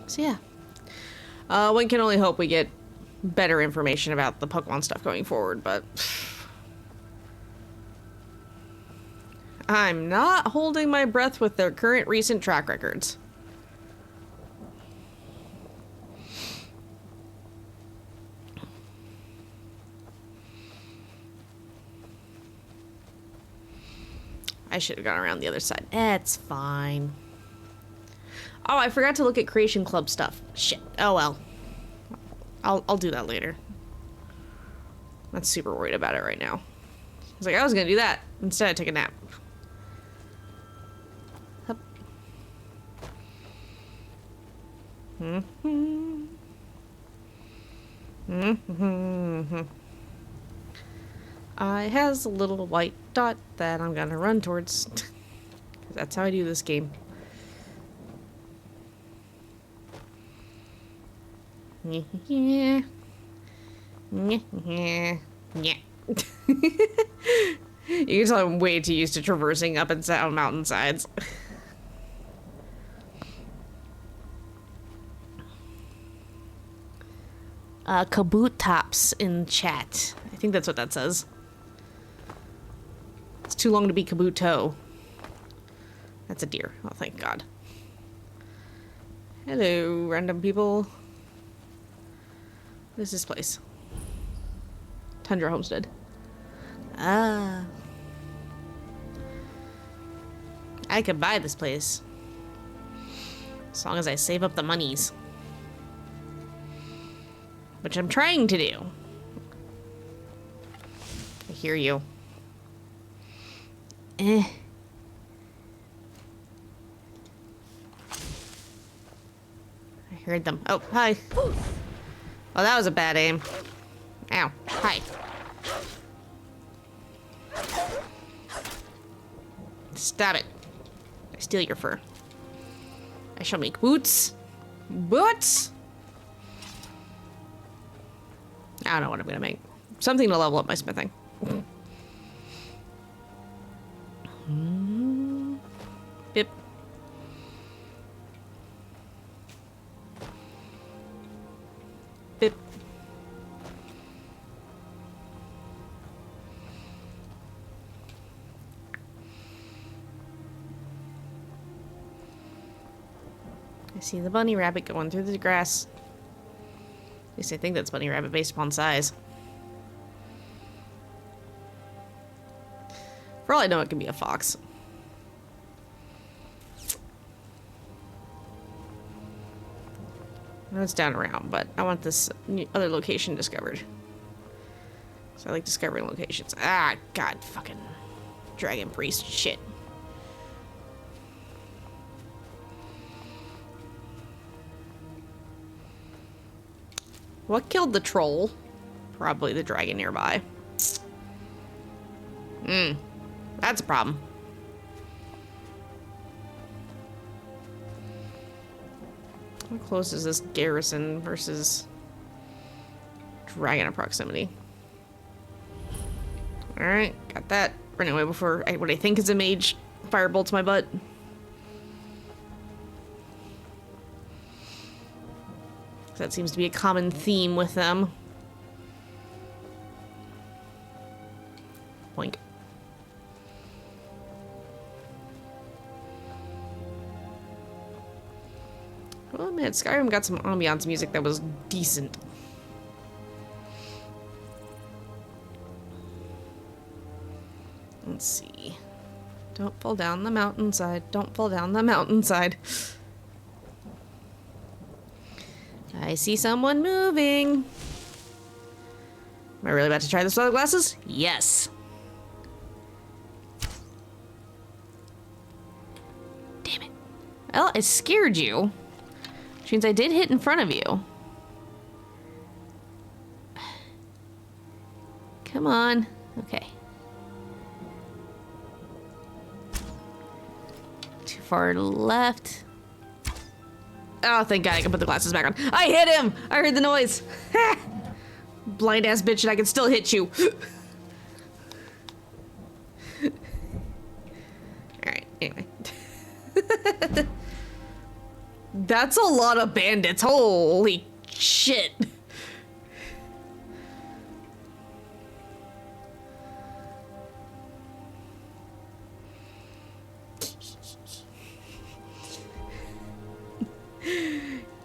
So yeah. One can only hope we get better information about the Pokemon stuff going forward, but... I'm not holding my breath with their current recent track records. I should have gone around the other side. It's fine. Oh, I forgot to look at Creation Club stuff. Shit. Oh well. I'll do that later. I'm not super worried about it right now. I was like, I was gonna do that. Instead, I took a nap. Hup. I has a little white dot that I'm gonna run towards. That's how I do this game. Yeah. Yeah. You can tell I'm way too used to traversing up and down mountainsides. Kaboot tops in chat. I think that's what that says. It's too long to be Kabuto. That's a deer. Oh, thank God. Hello, random people. What is this place? Tundra Homestead. Ah. I could buy this place. As long as I save up the monies. Which I'm trying to do. I hear you. I heard them. Oh, hi. Oh, that was a bad aim. Ow. Hi. Stop it. I steal your fur. I shall make boots. Boots! I don't know what I'm gonna make. Something to level up my smithing. Bip. Bip. I see the bunny rabbit going through the grass. At least I think that's bunny rabbit based upon size. For all I know, it can be a fox. I know it's down around, but I want this other location discovered. So I like discovering locations. Ah, God, fucking dragon priest shit. What killed the troll? Probably the dragon nearby. That's a problem. How close is this garrison versus dragon in proximity? Alright, got that. Run away before what I think is a mage firebolts my butt. That seems to be a common theme with them. Boink. Well, man, Skyrim got some ambiance music that was decent. Let's see. Don't fall down the mountainside. Don't fall down the mountainside. I see someone moving. Am I really about to try this without glasses? Yes. Damn it. Well, I scared you. Which means I did hit in front of you. Come on. Okay. Too far left. Oh, thank God I can put the glasses back on. I hit him! I heard the noise. Blind ass bitch, and I can still hit you. Alright, anyway. That's a lot of bandits. Holy shit.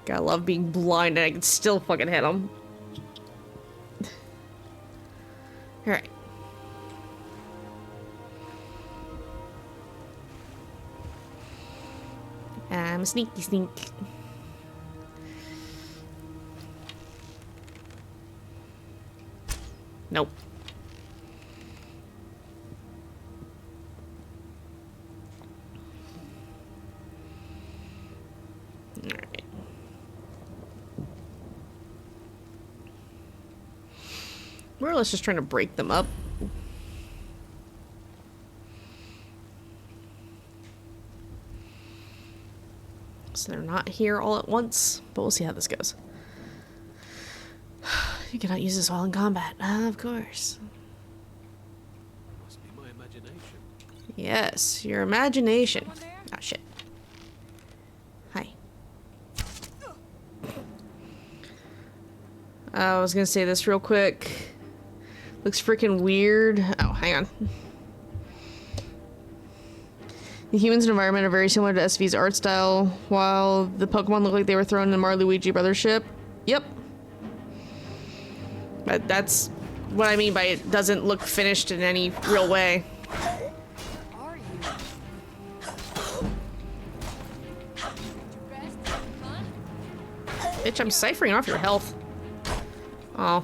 Gotta love being blind and I can still fucking hit him. Alright. I'm a sneaky sneak. Nope. Alright. More or less just trying to break them up. So they're not here all at once, but we'll see how this goes. You cannot use this while in combat. Of course. Must be my imagination. Yes, your imagination. Oh, shit. Hi. I was gonna say this real quick. Looks freaking weird. Oh, hang on. The humans and environment are very similar to SV's art style, while the Pokemon look like they were thrown in the Mario Luigi Brothers ship. Yep. But that's what I mean by it doesn't look finished in any real way. Are you? Rest, huh? Bitch, I'm ciphering off your health. Oh.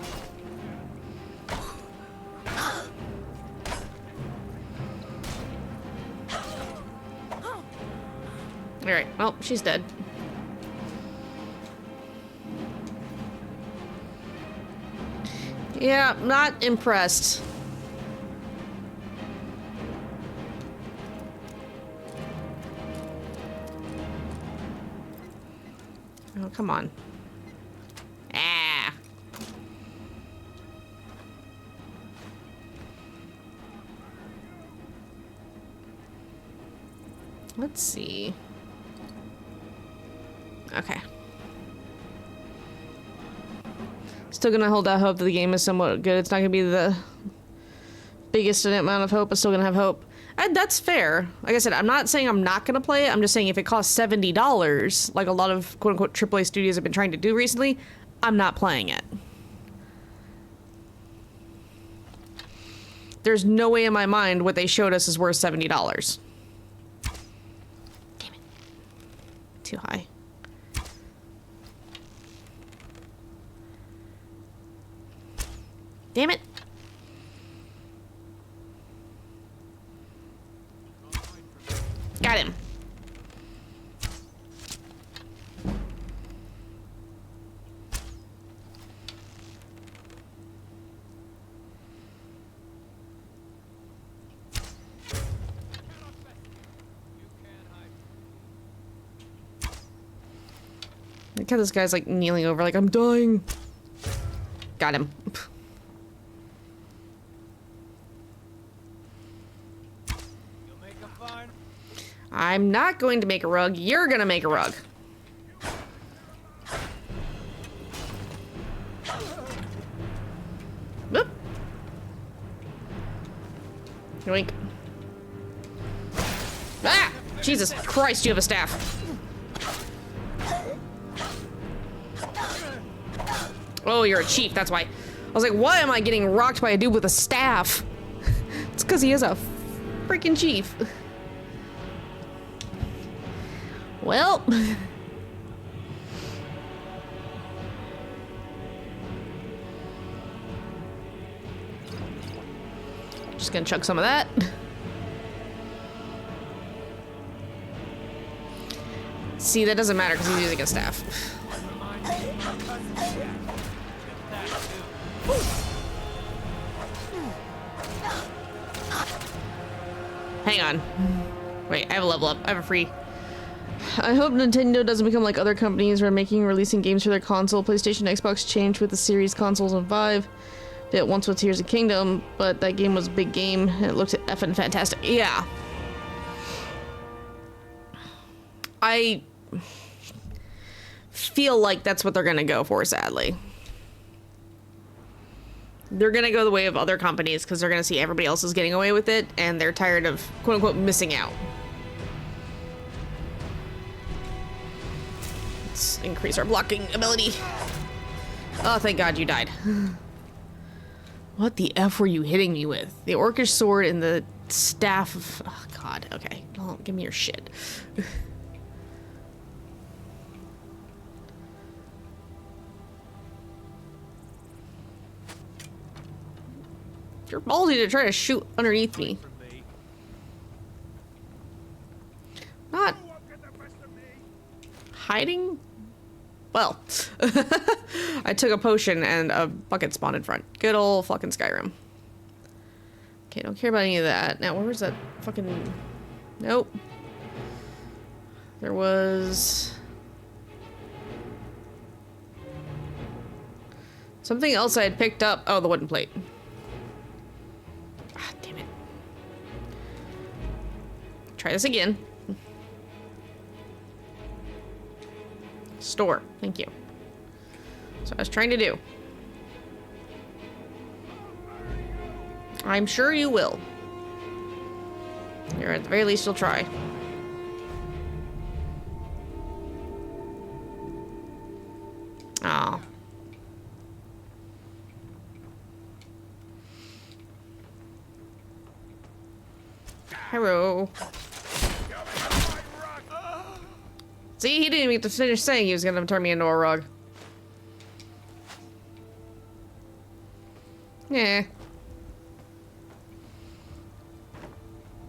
Alright, well, she's dead. Yeah, not impressed. Oh, come on. Ah. Let's see. Okay. Still gonna hold out hope that the game is somewhat good. It's not gonna be the biggest amount of hope, but still gonna have hope. And that's fair. Like I said, I'm not saying I'm not gonna play it. I'm just saying if it costs $70, like a lot of quote-unquote AAA studios have been trying to do recently, I'm not playing it. There's no way in my mind what they showed us is worth $70. Damn it. Too high. Damn it. Got him. God, this guy's like kneeling over, like, I'm dying. Got him. I'm not going to make a rug. You're gonna make a rug. Whoop. Yoink. Ah! Jesus Christ, you have a staff. Oh, you're a chief, that's why. I was like, why am I getting rocked by a dude with a staff? It's because he is a freaking chief. Well. Just gonna chuck some of that. See, that doesn't matter because he's using a staff. Hang on. Wait, I have a level up. I have a free. I hope Nintendo doesn't become like other companies who are making and releasing games for their console. PlayStation, Xbox changed with the series consoles and Vive. Did it once with Tears of Kingdom, but that game was a big game and it looked effing fantastic. Yeah. I feel like that's what they're gonna go for, sadly. They're gonna go the way of other companies because they're gonna see everybody else is getting away with it and they're tired of quote-unquote missing out. Let's increase our blocking ability. Oh, thank God you died. What the F were you hitting me with? The orcish sword and the staff of... Oh, God. Okay. Well, give me your shit. You're ballsy to try to shoot underneath me. Not hiding? Well, I took a potion and a bucket spawned in front. Good old fucking Skyrim. Okay, don't care about any of that. Now, where was that fucking... Nope. There was... something else I had picked up. Oh, the wooden plate. Ah, damn it. Try this again. Store. Thank you. So I was trying to do. I'm sure you will. Or at the very least you'll try. Oh. Hello. See, he didn't even get to finish saying he was gonna turn me into a rug. Yeah.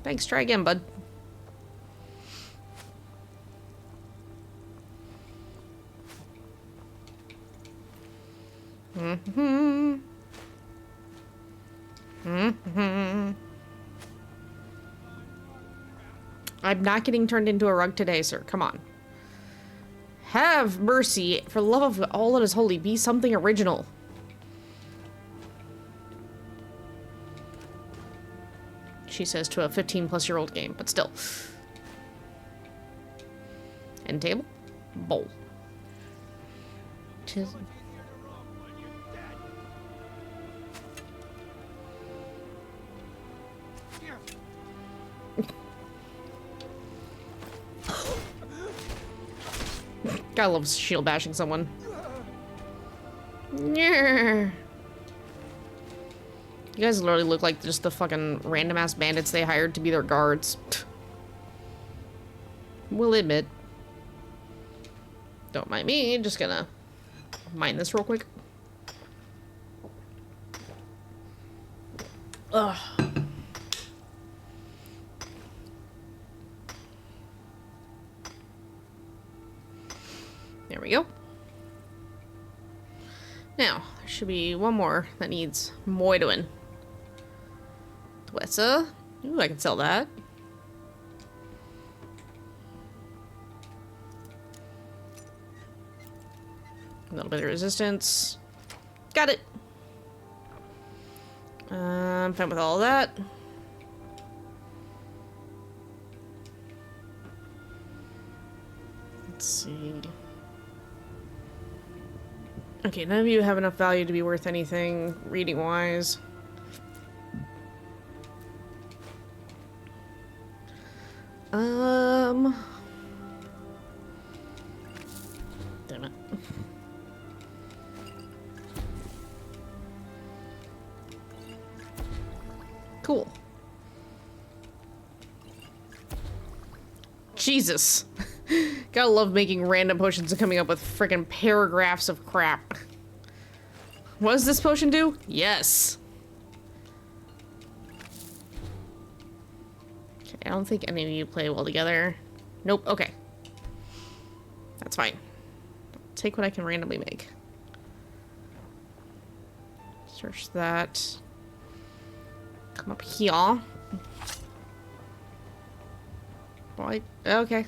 Thanks, try again, bud. Mm-hmm. Mm-hmm. I'm not getting turned into a rug today, sir. Come on. Have mercy. For the love of all that is holy, be something original. She says to a 15-plus-year-old game, but still. End table. Bowl. Tis Gotta love shield bashing someone. Yeah. You guys literally look like just the fucking random ass bandits they hired to be their guards. Will admit. Don't mind me, just gonna mine this real quick. Ugh. There we go. Now, there should be one more that needs moidoing. Twessa. Ooh, I can sell that. little bit of resistance. Got it. I'm fine with all of that. Let's see. Okay, none of you have enough value to be worth anything reading-wise. Damn it. Cool. Jesus. Gotta love making random potions and coming up with freaking paragraphs of crap. What does this potion do? Yes. Okay, I don't think any of you play well together. Nope, okay. That's fine. Take what I can randomly make. Search that. Come up here. Boy, okay.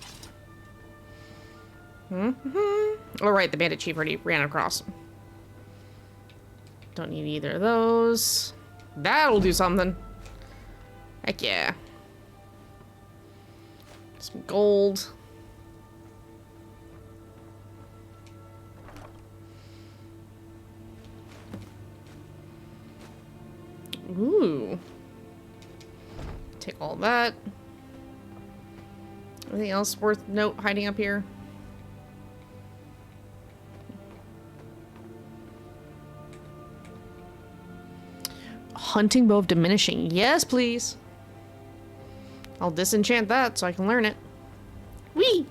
All right, the bandit chief already ran across. Don't need either of those. That'll do something. Heck yeah. Some gold. Ooh. Take all that. Anything else worth note hiding up here? Hunting bow of diminishing. Yes, please. I'll disenchant that so I can learn it. Whee!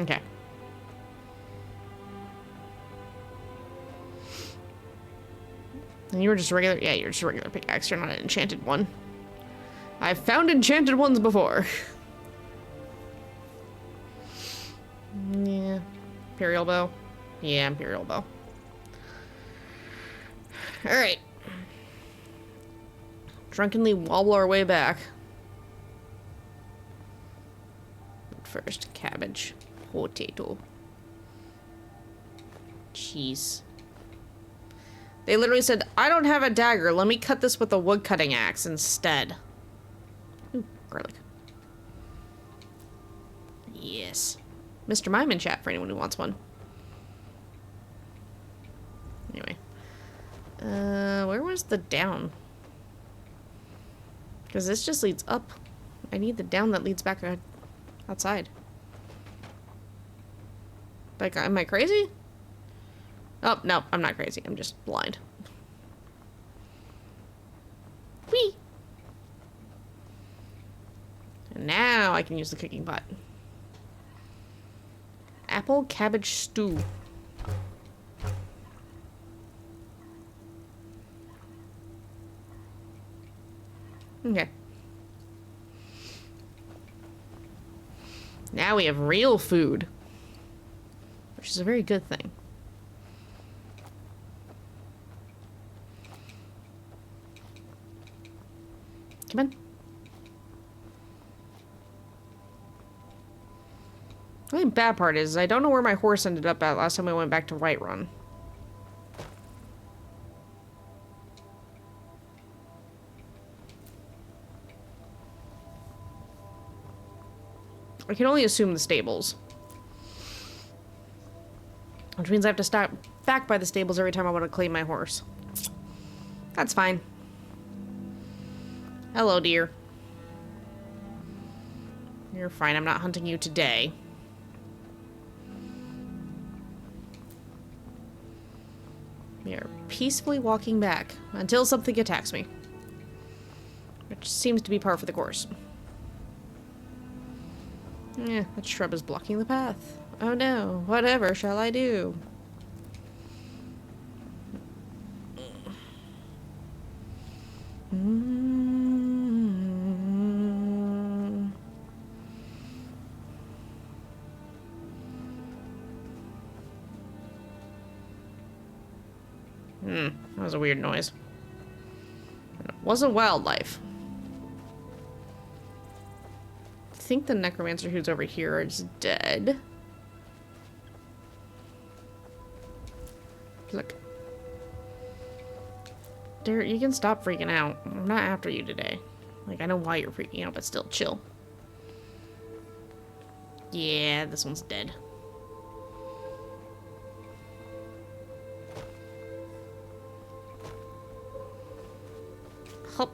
Okay. And you were just a regular... Yeah, you're just a regular pickaxe. You're not an enchanted one. I've found enchanted ones before. Yeah. Imperial bow. Yeah, Imperial bow. Alright. Drunkenly wobble our way back. First, cabbage. Potato. Cheese. They literally said, I don't have a dagger. Let me cut this with a wood cutting axe instead. Ooh, garlic. Yes. Mr. Mime in chat for anyone who wants one. Anyway. Where was the down? Because this just leads up. I need the down that leads back outside. Like, am I crazy? Oh, no, I'm not crazy. I'm just blind. Whee! And now I can use the cooking pot. Apple cabbage stew. Okay. Now we have real food. Which is a very good thing. Come on. The only bad part is I don't know where my horse ended up at last time we went back to Whiterun. I can only assume the stables. Which means I have to stop back by the stables every time I want to claim my horse. That's fine. Hello, dear. You're fine. I'm not hunting you today. We are peacefully walking back until something attacks me. Which seems to be par for the course. Yeah, that shrub is blocking the path. Oh no, whatever shall I do? That was a weird noise. It wasn't wildlife. think the necromancer who's over here is dead. Look. There, you can stop freaking out. I'm not after you today. Like, I know why you're freaking out, but still, chill. Yeah, this one's dead. Hop.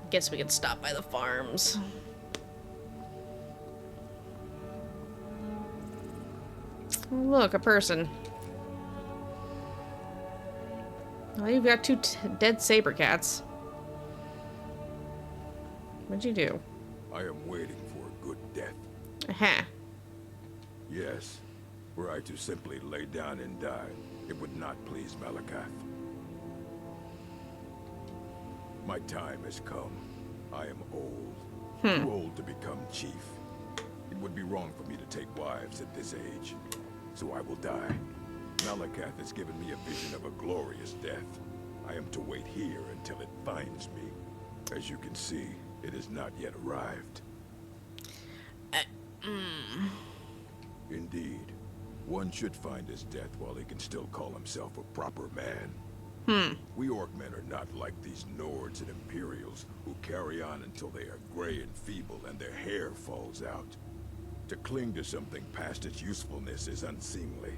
Guess we can stop by the farms. Oh, look, a person. Oh, you've got two dead saber cats. What'd you do? I am waiting for a good death. Aha. Yes. Were I to simply lay down and die, it would not please Malakath. My time has come. I am old. Too old to become chief. It would be wrong for me to take wives at this age. So I will die. Malakath has given me a vision of a glorious death. I am to wait here until it finds me. As you can see, it has not yet arrived. Indeed. One should find his death while he can still call himself a proper man. We Orcmen are not like these Nords and Imperials who carry on until they are gray and feeble and their hair falls out. To cling to something past its usefulness is unseemly.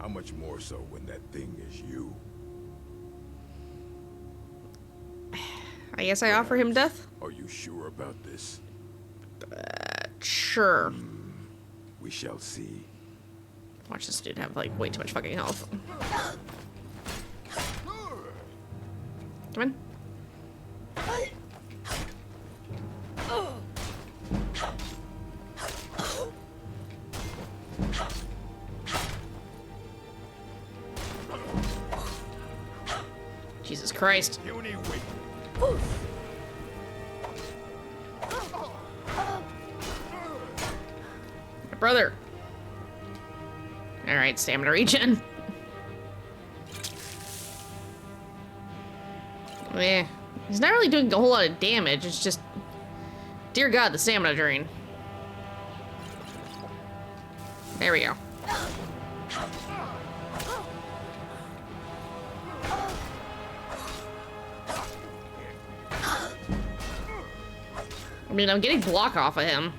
How much more so when that thing is you? I guess I offer him death? Are you sure about this? Sure. We shall see. Watch this dude have, like, way too much fucking health. Come in. Jesus Christ. My brother. Alright, stamina regen. Eh. He's not really doing a whole lot of damage, it's just... Dear God, the stamina drain. There we go. I mean, I'm getting block off of him.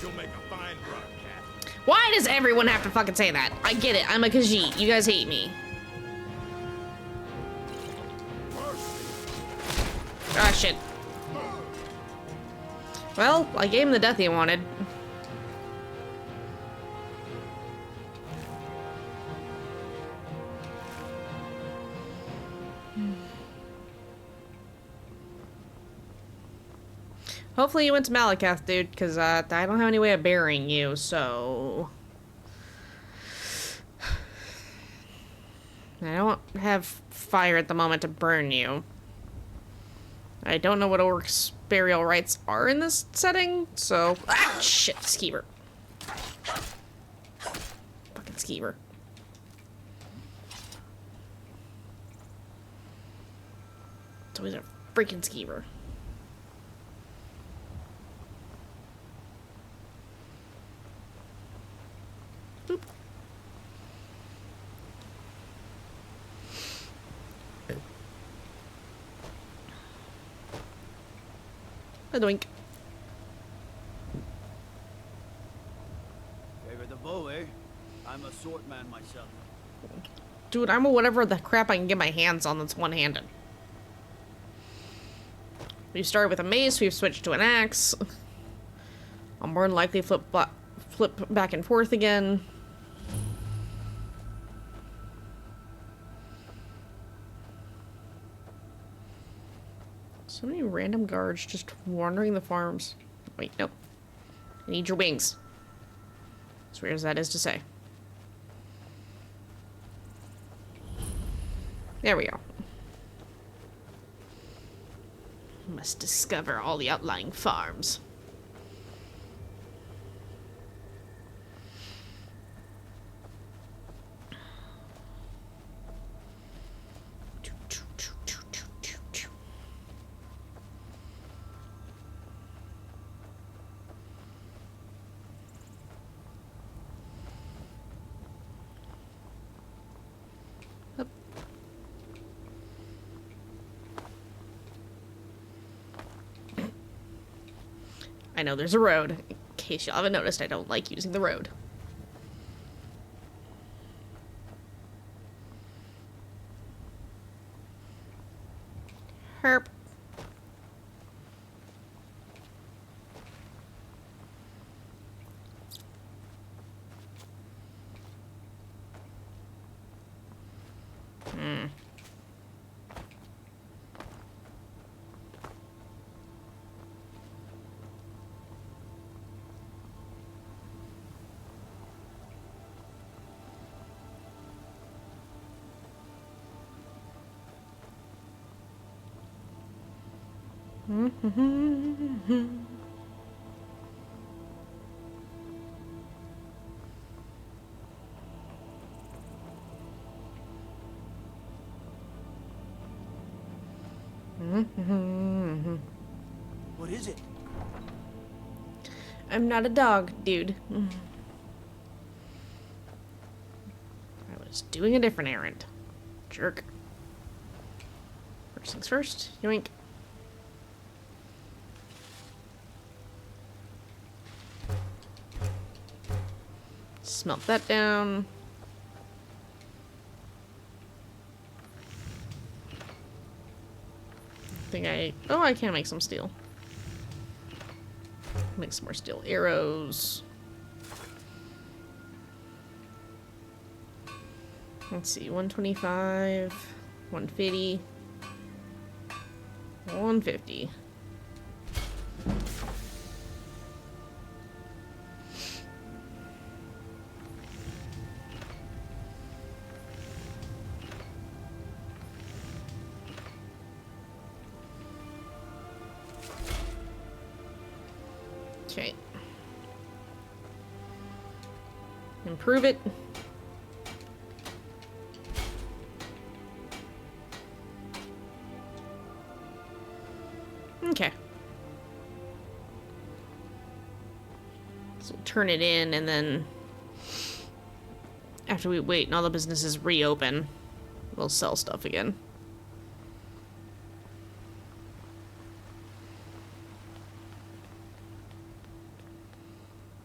You'll make a fine broadcast. Why does everyone have to fucking say that? I get it, I'm a Khajiit. You guys hate me. Ah, shit. Well, I gave him the death he wanted. Hopefully you went to Malakath, dude, because I don't have any way of burying you, so... I don't have fire at the moment to burn you. I don't know what orcs' burial rites are in this setting, so... Ah, shit, skeever. Fucking skeever. It's always a freaking skeever. Boop. A doink. Favor the bow, eh? I'm a sword man myself. Dude, I'm a whatever the crap I can get my hands on that's one-handed. We started with a mace, we've switched to an axe. I'll more than likely flip back and forth again. So many random guards just wandering the farms. Wait, nope. I need your wings. As weird as that is to say. There we go. Must discover all the outlying farms. I know there's a road. In case y'all haven't noticed, I don't like using the road. Herp. What is it? I'm not a dog, dude. I was doing a different errand. Jerk. First things first. Yoink. Smelt that down. Oh, I can make some steel. Make some more steel arrows. Let's see, 125, 150, 150. Okay. Improve it. Okay. So we'll turn it in, and then after we wait and all the businesses reopen, we'll sell stuff again.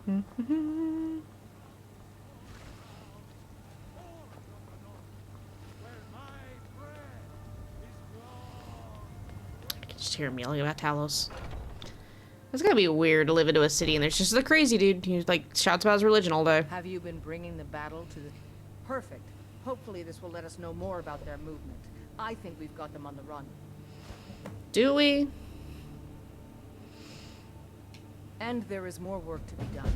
I can just hear him yelling about Talos. It's gotta be weird to live into a city and there's just a crazy dude who like shouts about his religion all day. Have you been bringing the battle to the... Perfect. Hopefully this will let us know more about their movement. I think we've got them on the run. Do we? And there is more work to be done.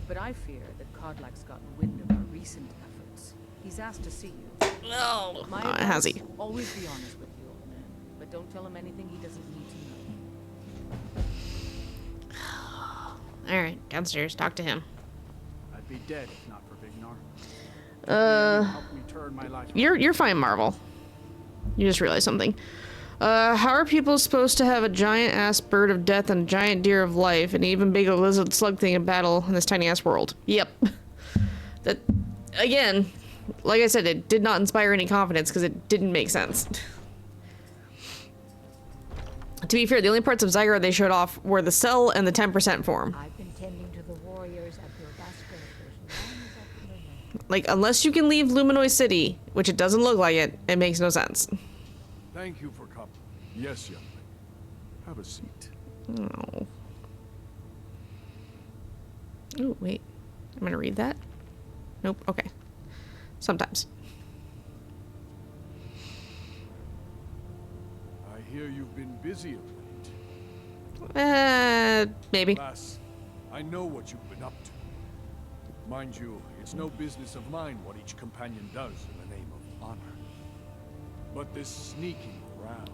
But I fear that Kodlak's gotten wind of our recent efforts. He's asked to see you. No. My Has advice, he? always be honest with the old man. But don't tell him anything he doesn't need to know. Alright, downstairs, talk to him. I'd be dead if not for Vignar. Help me turn my life. You're fine, Marvel. You just realized something. How are people supposed to have a giant ass bird of death and a giant deer of life and even bigger lizard slug thing in battle in this tiny ass world? Yep. That, again, like I said, it did not inspire any confidence because it didn't make sense. To be fair, the only parts of Zygar they showed off were the cell and the 10% form. I've been tending to the warriors at your basket for as long as I can remember. Like, unless you can leave Luminoid City, which it doesn't look like it makes no sense. Thank you for coming. Yes, young lady. Have a seat. Oh. Oh, wait. I'm gonna read that? Nope. Okay. Sometimes. I hear you've been busy of late. Maybe. Lass, I know what you've been up to. Mind you, it's no business of mine what each companion does in the name of honor. But this sneaking around,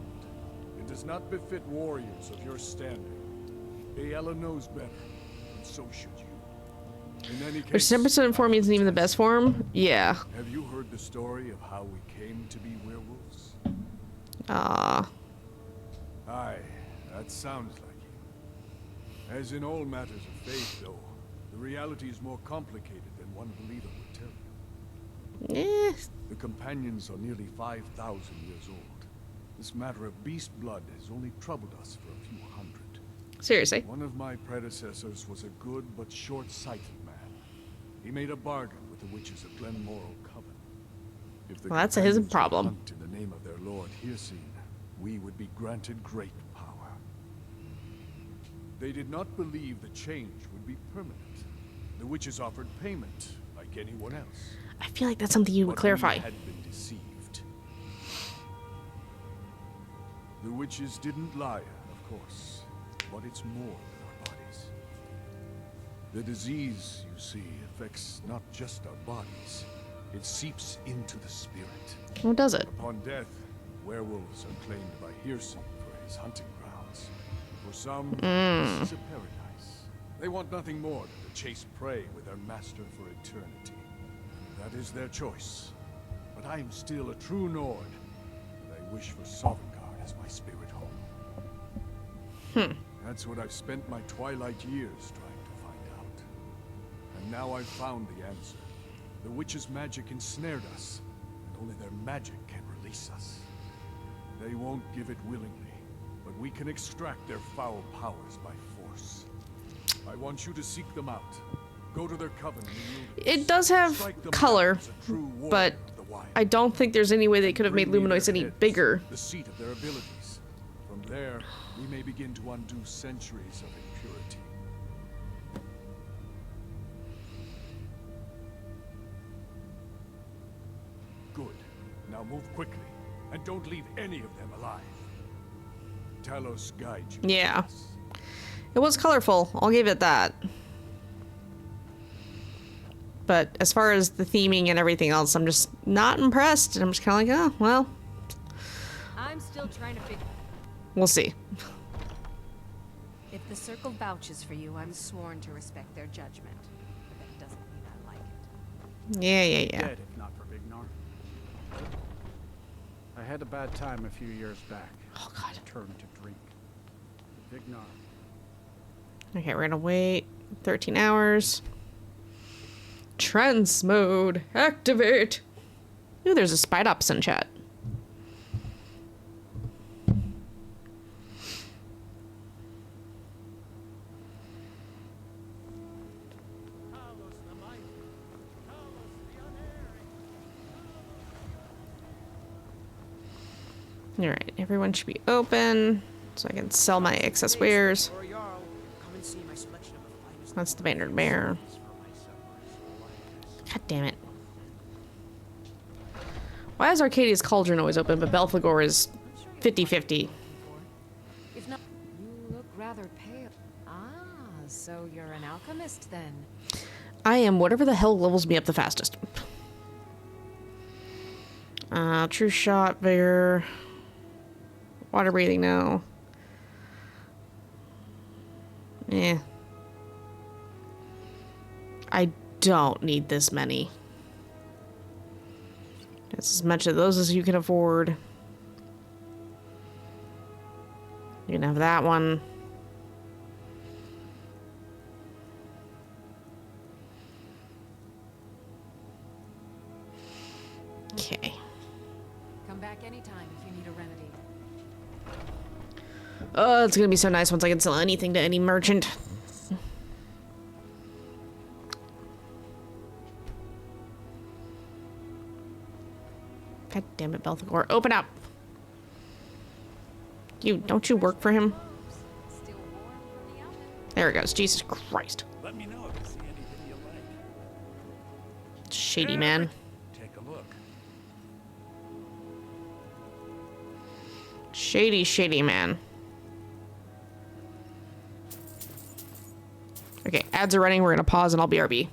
it does not befit warriors of your standing. Ayala knows better, and so should you. In any Which case, 10% form isn't even the best form? Yeah. have you heard the story of how we came to be werewolves? Aye, that sounds like it. As in all matters of faith, though, the reality is more complicated than one believer would tell you. The companions are nearly 5,000 years old. This matter of beast blood has only troubled us for a few hundred. Seriously. One of my predecessors was a good but short-sighted man. He made a bargain with the witches of Glenmoral Coven. If the Well, that's his companions problem. would hunt in the name of their lord Hircine, we would be granted great power. They did not believe the change would be permanent. The witches offered payment, like anyone else. I feel like that's something you would clarify. We had been deceived. The witches didn't lie, of course, but it's more than our bodies. The disease, you see, affects not just our bodies. It seeps into the spirit. Who does it? Upon death, werewolves are claimed by Hircine for his hunting grounds. For some, this is a paradise. They want nothing more than to chase prey with their master for eternity. That is their choice. But I am still a true Nord, and I wish for Sovngarde as my spirit home. That's what I've spent my twilight years trying to find out. And now I've found the answer. The witch's magic ensnared us, and only their magic can release us. They won't give it willingly, but we can extract their foul powers by force. I want you to seek them out. Go to their coven. It does have color, but I don't think there's any way they could have made Luminois any bigger. The seat of their abilities. From there, we may begin to undo centuries of impurity. Good. Now move quickly, and don't leave any of them alive. Talos guide you. Yeah. It was colorful, I'll give it that. But as far as the theming and everything else, I'm just not impressed. And I'm just kind of like, oh, well. I'm still trying to figure. We'll see. If the circle vouches for you, I'm sworn to respect their judgment. But that doesn't mean I like it. Yeah. Dead if not for Vignar. I had a bad time a few years back. Oh, God. Turned to drink. Vignar. Okay, we're gonna wait 13 hours. Trance mode. Activate. Ooh, there's a Spide Ops in chat. Alright, everyone should be open, so I can sell my excess wares. That's the Bannered Bear. God damn it. Why is Arcadia's Cauldron always open, but Belphegor is 50-50? If not, you look rather pale. Ah, so you're an alchemist then. I am whatever the hell levels me up the fastest. True Shot, Vigor. Water breathing now. Eh. I don't need this many. That's as much of those as you can afford. You can have that one. Okay. Come back anytime if you need a remedy. Oh, it's gonna be so nice once I can sell anything to any merchant. God damn it, Belphegor. Open up! Don't you work for him? There it goes. Jesus Christ. Let me know if you see anything you like. Shady man. Take a look. Shady man. Okay, ads are running. We're gonna pause and I'll BRB.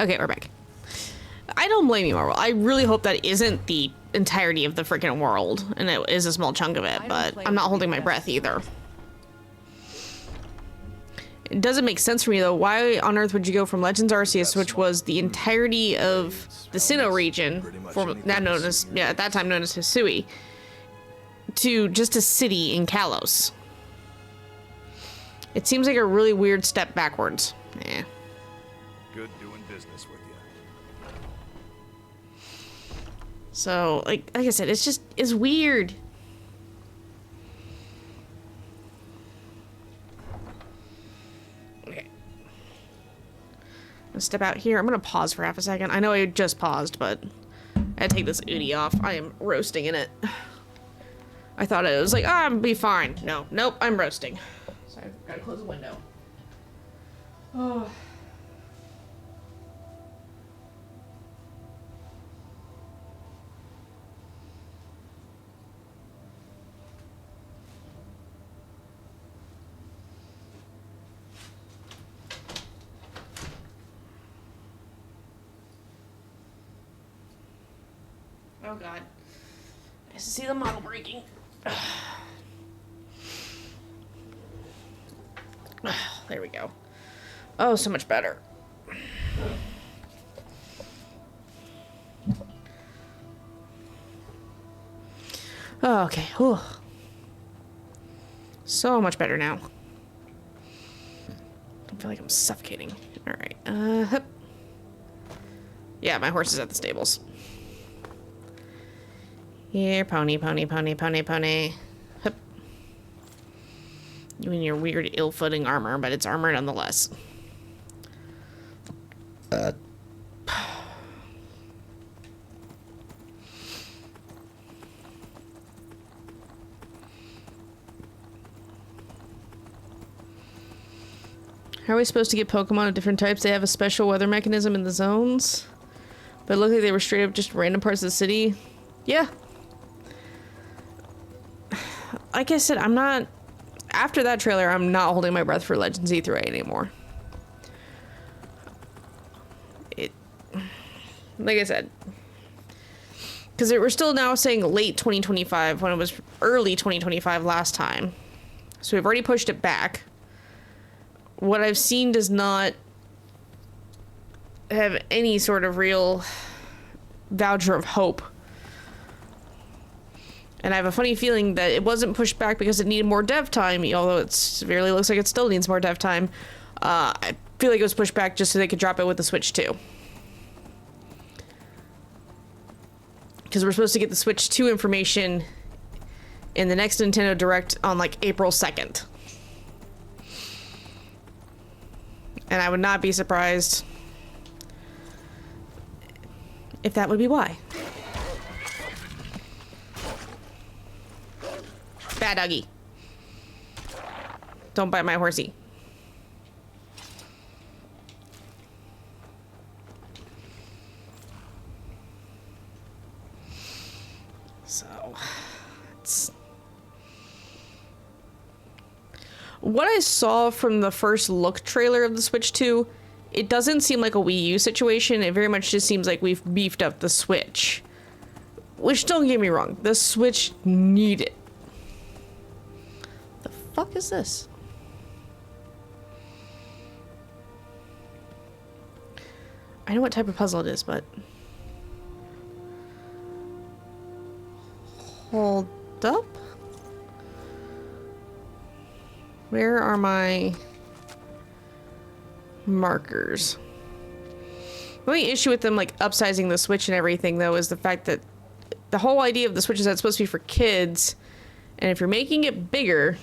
Okay, we're back. I don't blame you, Marvel. I really hope that isn't the entirety of the freaking world, and it is a small chunk of it, but I'm not holding my breath either. It doesn't make sense for me, though. Why on earth would you go from Legends Arceus, which was the entirety of the Sinnoh region, now known as, at that time known as Hisui, to just a city in Kalos? It seems like a really weird step backwards. Yeah. Good doing business with you. So, like I said, it's weird. Okay. Let's step out here. I'm gonna pause for half a second. I know I just paused, but I had to take this Udi off. I am roasting in it. I thought it was like, I'm be fine. No, nope, I'm roasting. So I've gotta close the window. Oh. Oh god. Nice to see the model breaking. There we go. Oh, so much better. Oh, okay. Whew. So much better now. I feel like I'm suffocating. Alright. Hup. Yeah, my horse is at the stables. Here, pony, pony, pony, pony, pony. Hup. You and your weird ill-footing armor, but it's armor nonetheless. How are we supposed to get Pokemon of different types? They have a special weather mechanism in the zones. But it looked like they were straight up just random parts of the city. Yeah. Like I said, I'm not... After that trailer, I'm not holding my breath for Legends E through A anymore. Like I said. Because we're still now saying late 2025 when it was early 2025 last time. So we've already pushed it back. What I've seen does not have any sort of real voucher of hope. And I have a funny feeling that it wasn't pushed back because it needed more dev time, although it severely looks like it still needs more dev time. I feel like it was pushed back just so they could drop it with the Switch 2. Because we're supposed to get the Switch 2 information in the next Nintendo Direct on like April 2nd. And I would not be surprised if that would be why. Bad doggy. Don't bite my horsey. So, it's... What I saw from the first look trailer of the Switch 2, it doesn't seem like a Wii U situation. It very much just seems like we've beefed up the Switch. Which, don't get me wrong, the Switch need it. The fuck is this? I know what type of puzzle it is, but... Hold up? Where are my markers? The only issue with them like upsizing the Switch and everything though is the fact that the whole idea of the Switch is that it's supposed to be for kids, and if you're making it bigger,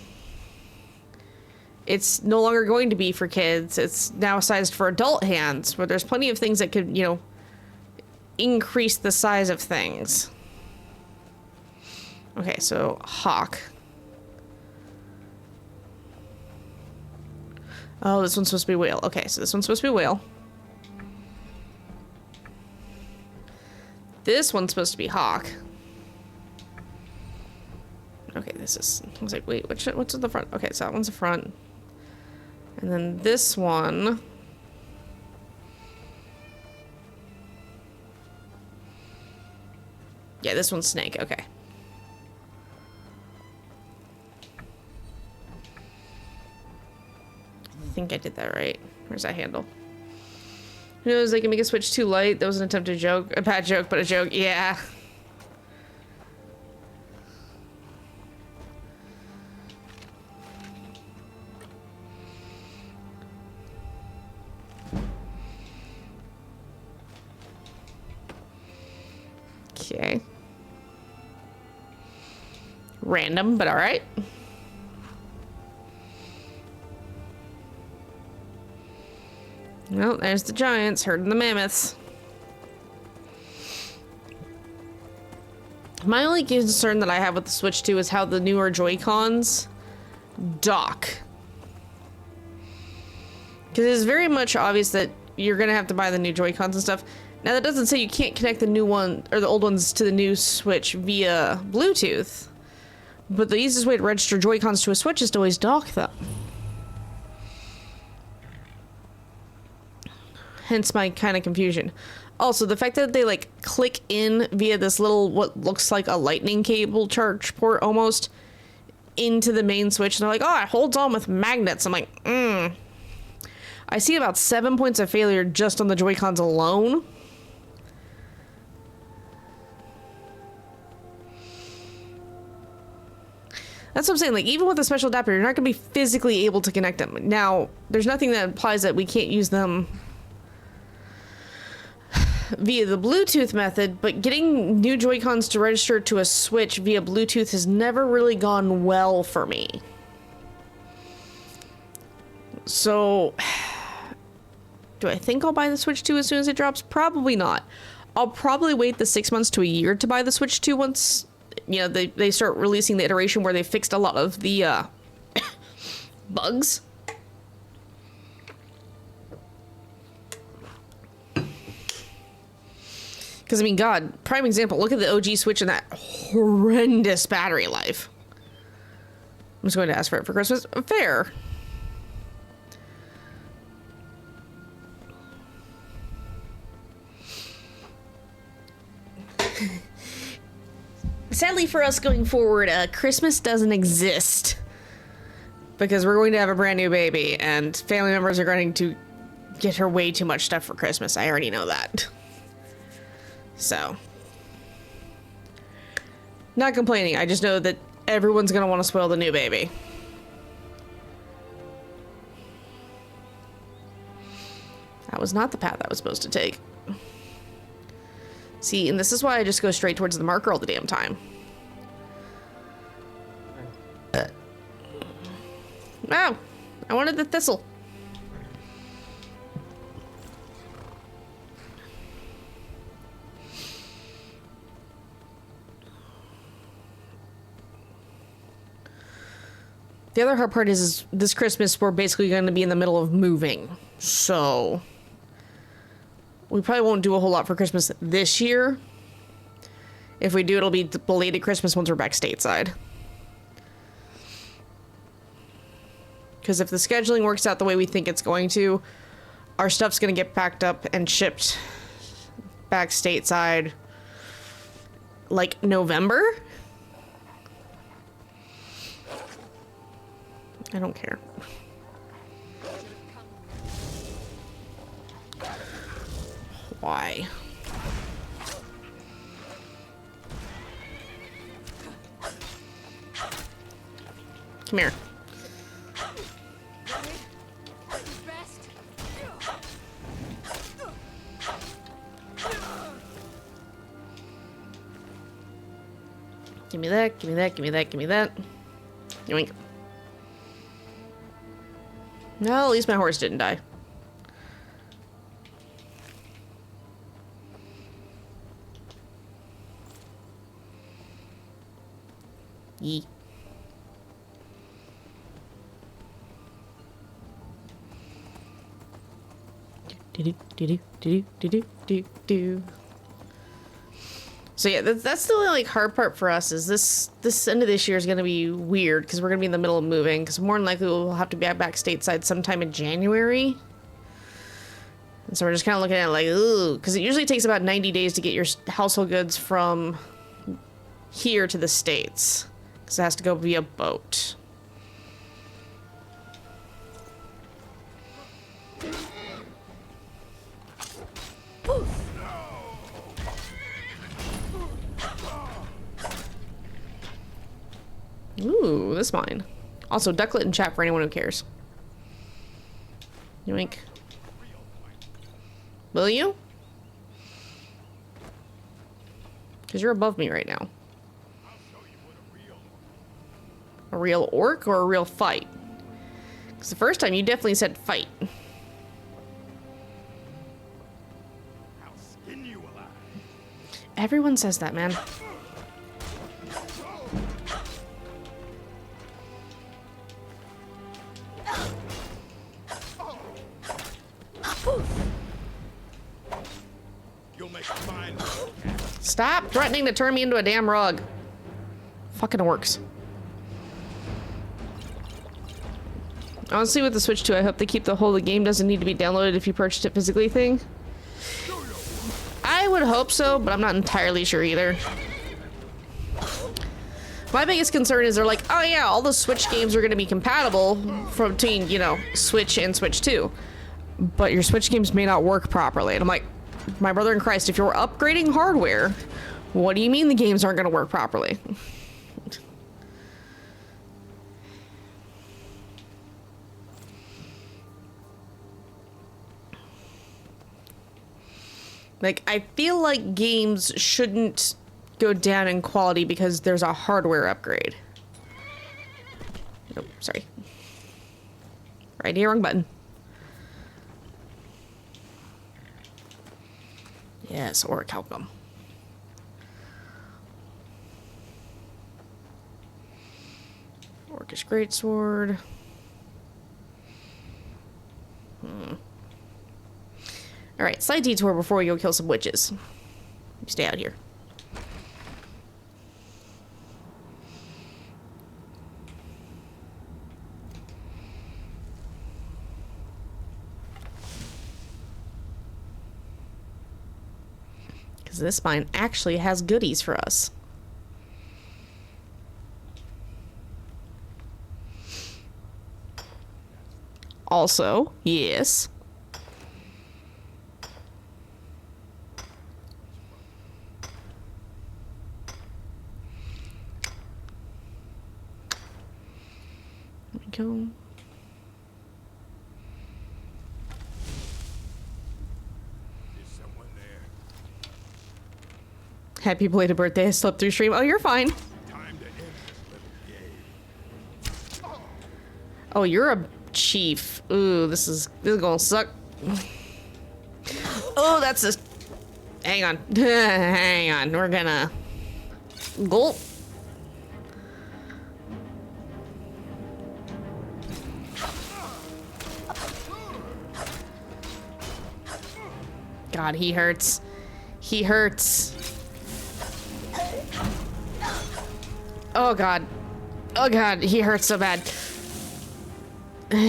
it's no longer going to be for kids. It's now sized for adult hands, but there's plenty of things that could, you know, increase the size of things. Okay, so Hawk. Oh, this one's supposed to be whale. Okay, so this one's supposed to be whale. This one's supposed to be hawk. Okay, this is... I was like, wait, what's at the front? Okay, so that one's the front. And then this one... Yeah, this one's snake. Okay. I think I did that right. Where's that handle? Who knows, they can make a switch too light. That was an attempted joke. A bad joke, but a joke. Yeah. Okay. Random, but alright. Well, there's the giants herding the mammoths. My only concern that I have with the Switch 2 is how the newer Joy-Cons dock. Because it's very much obvious that you're going to have to buy the new Joy-Cons and stuff. Now, that doesn't say you can't connect the new one, or the old ones, to the new Switch via Bluetooth. But the easiest way to register Joy-Cons to a Switch is to always dock them. Hence my kind of confusion. Also, the fact that they, like, click in via this little, what looks like a lightning cable charge port, almost, into the main Switch. And they're like, oh, it holds on with magnets. I'm like, I see about 7 points of failure just on the Joy-Cons alone. That's what I'm saying, like, even with a special adapter, you're not going to be physically able to connect them. Now, there's nothing that implies that we can't use them via the Bluetooth method, but getting new Joy-Cons to register to a Switch via Bluetooth has never really gone well for me. So, do I think I'll buy the Switch 2 as soon as it drops? Probably not. I'll probably wait the 6 months to a year to buy the Switch 2 once, you know, they start releasing the iteration where they fixed a lot of the bugs. Because, I mean, God, prime example, look at the OG Switch and that horrendous battery life. I'm just going to ask for it for Christmas. Fair. Sadly for us going forward, Christmas doesn't exist. Because we're going to have a brand new baby, and family members are going to get her way too much stuff for Christmas. I already know that. So, not complaining. I just know that everyone's gonna want to spoil the new baby. That was not the path I was supposed to take. See, and this is why I just go straight towards the marker all the damn time. Oh, I wanted the thistle. The other hard part is this Christmas we're basically going to be in the middle of moving. So we probably won't do a whole lot for Christmas this year. If we do, it'll be belated Christmas once we're back stateside. Because if the scheduling works out the way we think it's going to, our stuff's going to get packed up and shipped back stateside like November. I don't care. Why? Come here. Give me that, give me that, give me that, give me that. Yoink. No, at least my horse didn't die. Yee. Do. So yeah, that's the only like hard part for us is this end of this year is going to be weird because we're going to be in the middle of moving because more than likely we'll have to be back stateside sometime in January. And so we're just kind of looking at it like, ooh, because it usually takes about 90 days to get your household goods from here to the States. Because it has to go via boat. Ooh, this mine. Also, ducklet in chat for anyone who cares. Yoink. Will you? Because you're above me right now. A real orc or a real fight? Because the first time you definitely said fight. Everyone says that, man. Stop threatening to turn me into a damn rug. Fucking orcs. Honestly, with the Switch 2, I hope they keep the whole the game doesn't need to be downloaded if you purchased it physically thing. I would hope so, but I'm not entirely sure either. My biggest concern is they're like, oh yeah, all the Switch games are going to be compatible from between, you know, Switch and Switch 2. But your Switch games may not work properly. And I'm like, my brother in Christ, if you're upgrading hardware, what do you mean the games aren't going to work properly? Like, I feel like games shouldn't go down in quality because there's a hardware upgrade. Oh, sorry. Right here, wrong button. Yes, orc, help them. Orcish greatsword. Alright, slight detour before we go kill some witches. You stay out here. Because this mine actually has goodies for us. Also, yes. There we go. Happy belated birthday. I slept through stream. Oh, you're fine. Oh, you're a chief. Ooh, this is gonna suck. Oh, that's a... Hang on. Hang on. We're gonna... Gulp. God, he hurts. He hurts. Oh god. Oh god, he hurts so bad. Come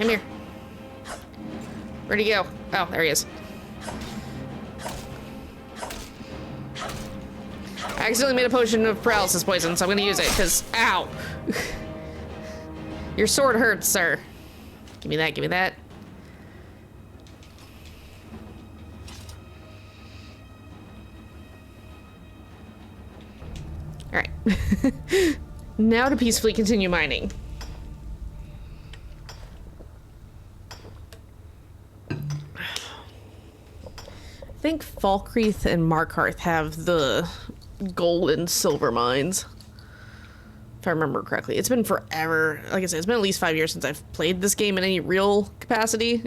here. Where'd he go? Oh, there he is. I accidentally made a potion of paralysis poison, so I'm gonna use it, because... Ow! Your sword hurts, sir. Give me that, give me that. Alright. Now to peacefully continue mining. I think Falkreath and Markarth have the gold and silver mines. If I remember correctly. It's been forever. Like I said, it's been at least 5 years since I've played this game in any real capacity.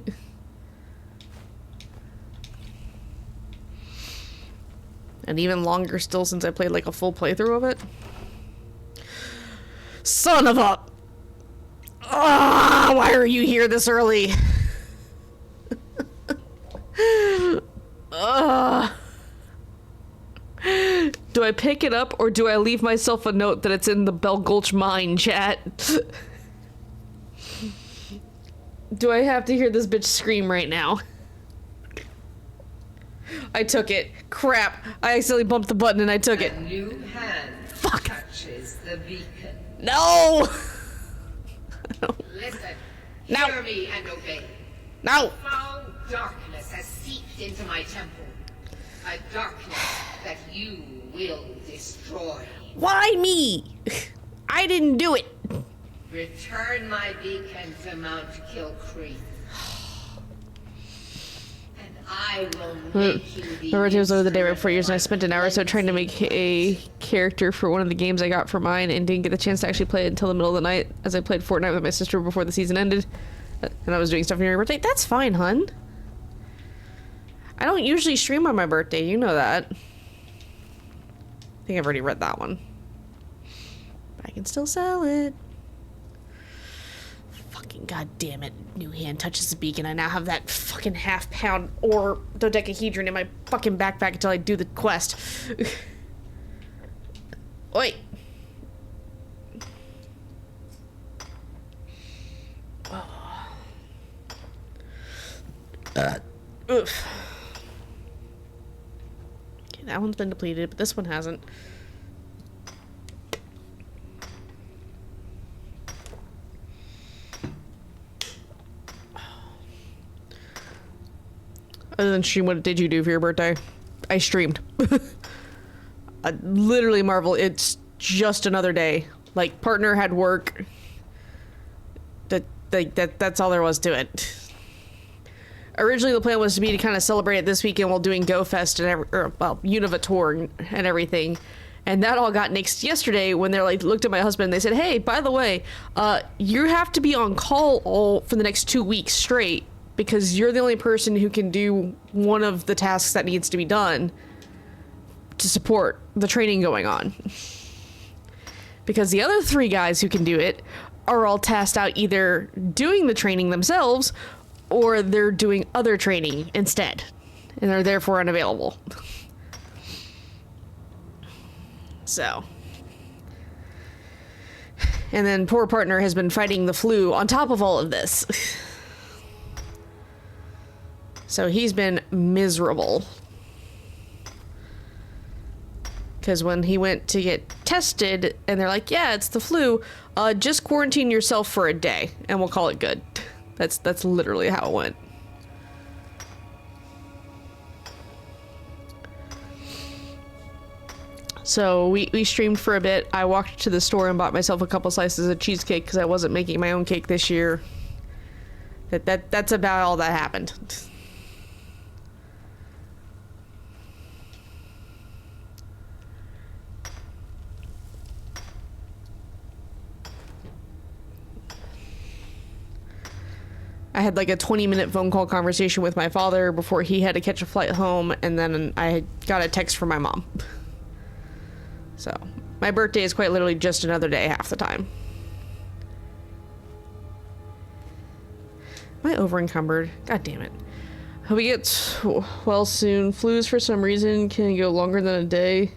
And even longer still since I played like a full playthrough of it. Son of a... Ah, why are you here this early? Do I pick it up or do I leave myself a note that it's in the Bell Gulch mine, chat? Do I have to hear this bitch scream right now? I took it. Crap. I accidentally bumped the button and I took it. A new hand Fuck. touches the beacon. No! Listen. No. Hear me and obey. No! Foul darkness has seeped into my temple. A darkness that you will destroy. Why me? I didn't do it. Return my beacon to Mount Kilcreek. And I will make you the My birthday was over the day right before yours, and I spent an hour or so trying to make a character for one of the games I got for mine, and didn't get the chance to actually play it until the middle of the night, as I played Fortnite with my sister before the season ended. And I was doing stuff on your birthday. That's fine, hun. I don't usually stream on my birthday, you know that. I think I've already read that one. But I can still sell it. Fucking goddamn it. New hand touches the beacon. I now have that fucking half-pound or dodecahedron in my fucking backpack until I do the quest. Oi! Oof. Okay, that one's been depleted, but this one hasn't. Other than stream, what did you do for your birthday? I streamed. I literally marvel. It's just another day. Like, partner had work. That's all there was to it. Originally, the plan was to be to kind of celebrate it this weekend while doing GoFest and Unova tour and everything. And that all got nixed yesterday when they're like, looked at my husband and they said, hey, by the way, you have to be on call all for the next 2 weeks straight because you're the only person who can do one of the tasks that needs to be done to support the training going on. Because the other 3 guys who can do it are all tasked out either doing the training themselves or they're doing other training instead, and they're therefore unavailable. So. And then poor partner has been fighting the flu on top of all of this. So he's been miserable. Because when he went to get tested, and they're like, yeah, it's the flu, just quarantine yourself for a day, and we'll call it good. That's literally how it went. So we streamed for a bit. I walked to the store and bought myself a couple slices of cheesecake because I wasn't making my own cake this year. That's about all that happened. I had like a 20-minute phone call conversation with my father before he had to catch a flight home, and then I got a text from my mom. So, my birthday is quite literally just another day half the time. Am I over-encumbered? God damn it. Hope he gets well soon. Flus, for some reason, can go longer than a day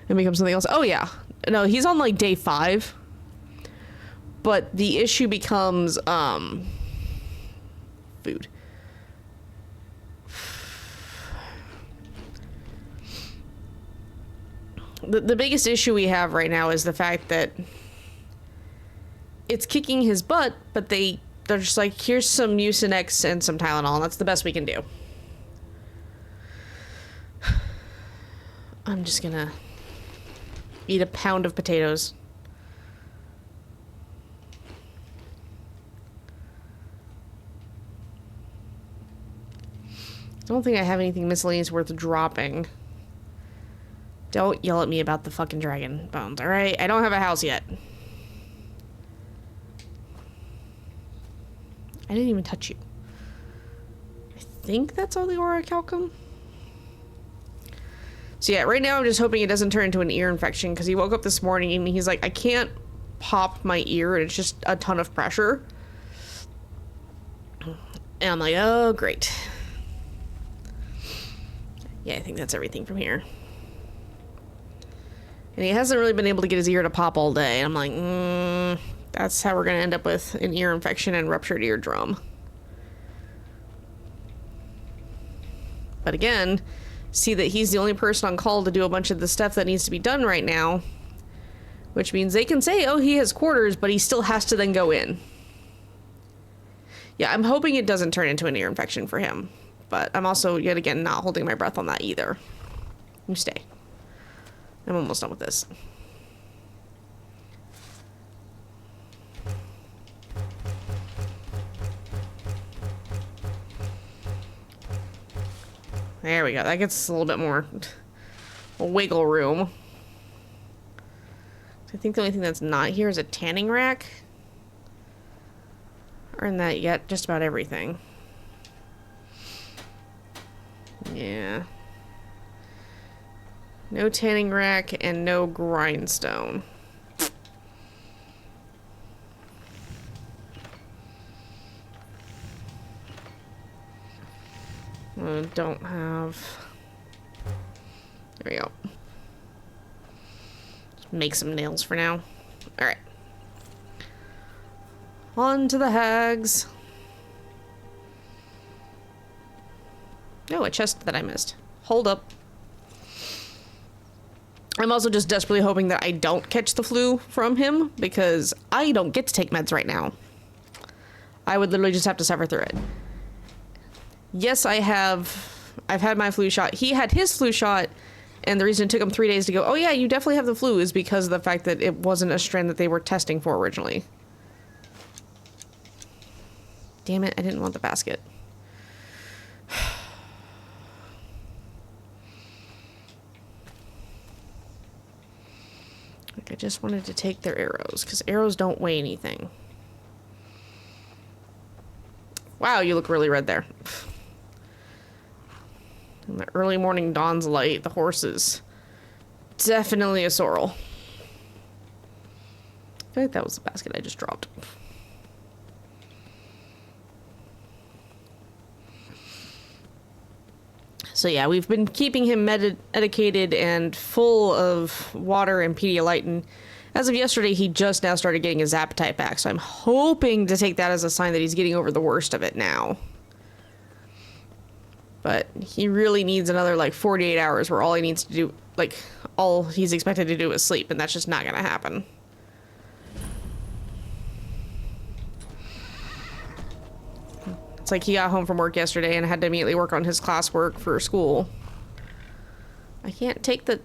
and become something else. Oh, yeah. No, he's on like day 5. But the issue becomes, food. The biggest issue we have right now is the fact that it's kicking his butt, but they're just like, here's some Mucinex and some Tylenol, and that's the best we can do. I'm just gonna eat a pound of potatoes. I don't think I have anything miscellaneous worth dropping. Don't yell at me about the fucking dragon bones, alright? I don't have a house yet. I didn't even touch you. I think that's all the orichalcum. So yeah, right now I'm just hoping it doesn't turn into an ear infection, because he woke up this morning and he's like, I can't pop my ear and it's just a ton of pressure. And I'm like, oh, great. Yeah, I think that's everything from here. And he hasn't really been able to get his ear to pop all day. And I'm like, that's how we're going to end up with an ear infection and ruptured eardrum. But again, see that he's the only person on call to do a bunch of the stuff that needs to be done right now. Which means they can say, oh, he has quarters, but he still has to then go in. Yeah, I'm hoping it doesn't turn into an ear infection for him. But I'm also, yet again, not holding my breath on that either. You stay. I'm almost done with this. There we go. That gets a little bit more wiggle room. I think the only thing that's not here is a tanning rack. Or in that yet, just about everything. Yeah. No tanning rack and no grindstone. Don't have... There we go. Just make some nails for now. Alright. On to the hags. Oh, a chest that I missed. Hold up. I'm also just desperately hoping that I don't catch the flu from him, because I don't get to take meds right now. I would literally just have to suffer through it. Yes, I've had my flu shot. He had his flu shot, and the reason it took him 3 days to go, oh yeah, you definitely have the flu, is because of the fact that it wasn't a strand that they were testing for originally. Damn it, I didn't want the basket. Like, I just wanted to take their arrows, because arrows don't weigh anything. Wow, you look really red there. In the early morning dawn's light, the horse is definitely a sorrel. I feel like that was the basket I just dropped. So yeah, we've been keeping him medicated and full of water and Pedialyte, and as of yesterday, he just now started getting his appetite back, so I'm hoping to take that as a sign that he's getting over the worst of it now. But he really needs another, like, 48 hours where all he needs to do, like, all he's expected to do is sleep, and that's just not gonna happen. It's like he got home from work yesterday and had to immediately work on his classwork for school. I can't take the...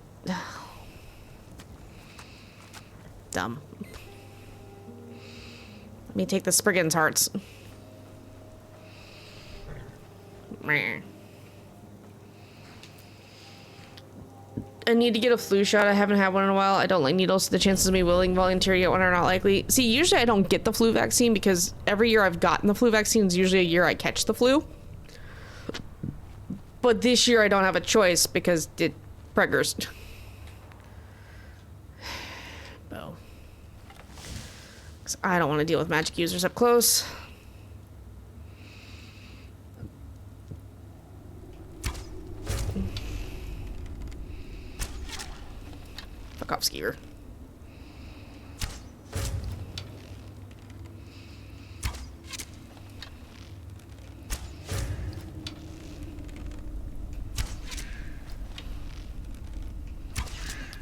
Dumb. Let me take the Spriggan's hearts. Meh. I need to get a flu shot. I haven't had one in a while. I don't like needles, so the chances of me willing volunteer to get one are not likely. See, usually I don't get the flu vaccine because every year I've gotten the flu vaccine is usually a year I catch the flu. But this year I don't have a choice because it preggers. Bo. Because I don't want to deal with magic users up close. Fuck off, Skeever.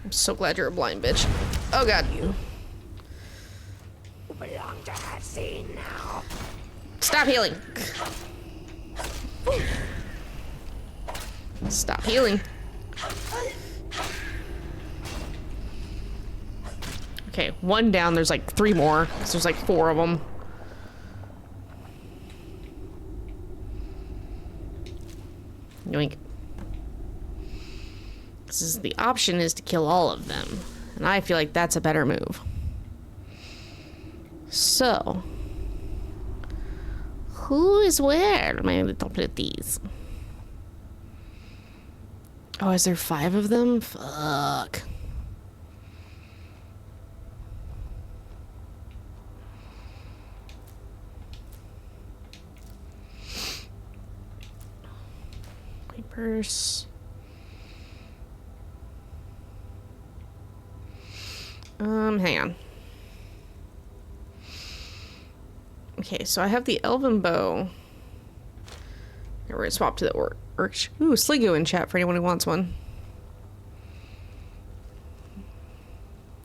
I'm so glad you're a blind bitch. Oh god. You belong to that scene now. Stop healing. Stop healing. Okay, one down. There's like 3 more. So there's like 4 of them. Yoink. This is the option is to kill all of them. And I feel like that's a better move. So. Who is where, my little pretties? Oh, is there 5 of them? Fuck. My purse. Hang on. Okay, so I have the elven bow. Here, we're gonna swap to the Ooh, Sligo in chat for anyone who wants one.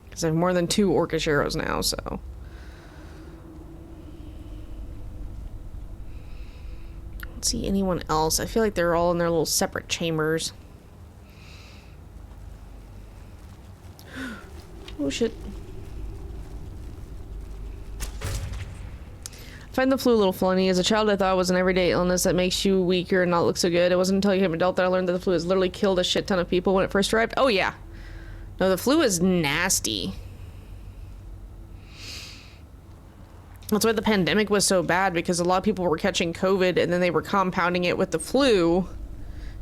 Because I have more than 2 orcish arrows now, so. I don't see anyone else. I feel like they're all in their little separate chambers. Oh shit. I find the flu a little funny. As a child, I thought it was an everyday illness that makes you weaker and not look so good. It wasn't until you became an adult that I learned that the flu has literally killed a shit ton of people when it first arrived. Oh yeah. No, the flu is nasty. That's why the pandemic was so bad, because a lot of people were catching COVID and then they were compounding it with the flu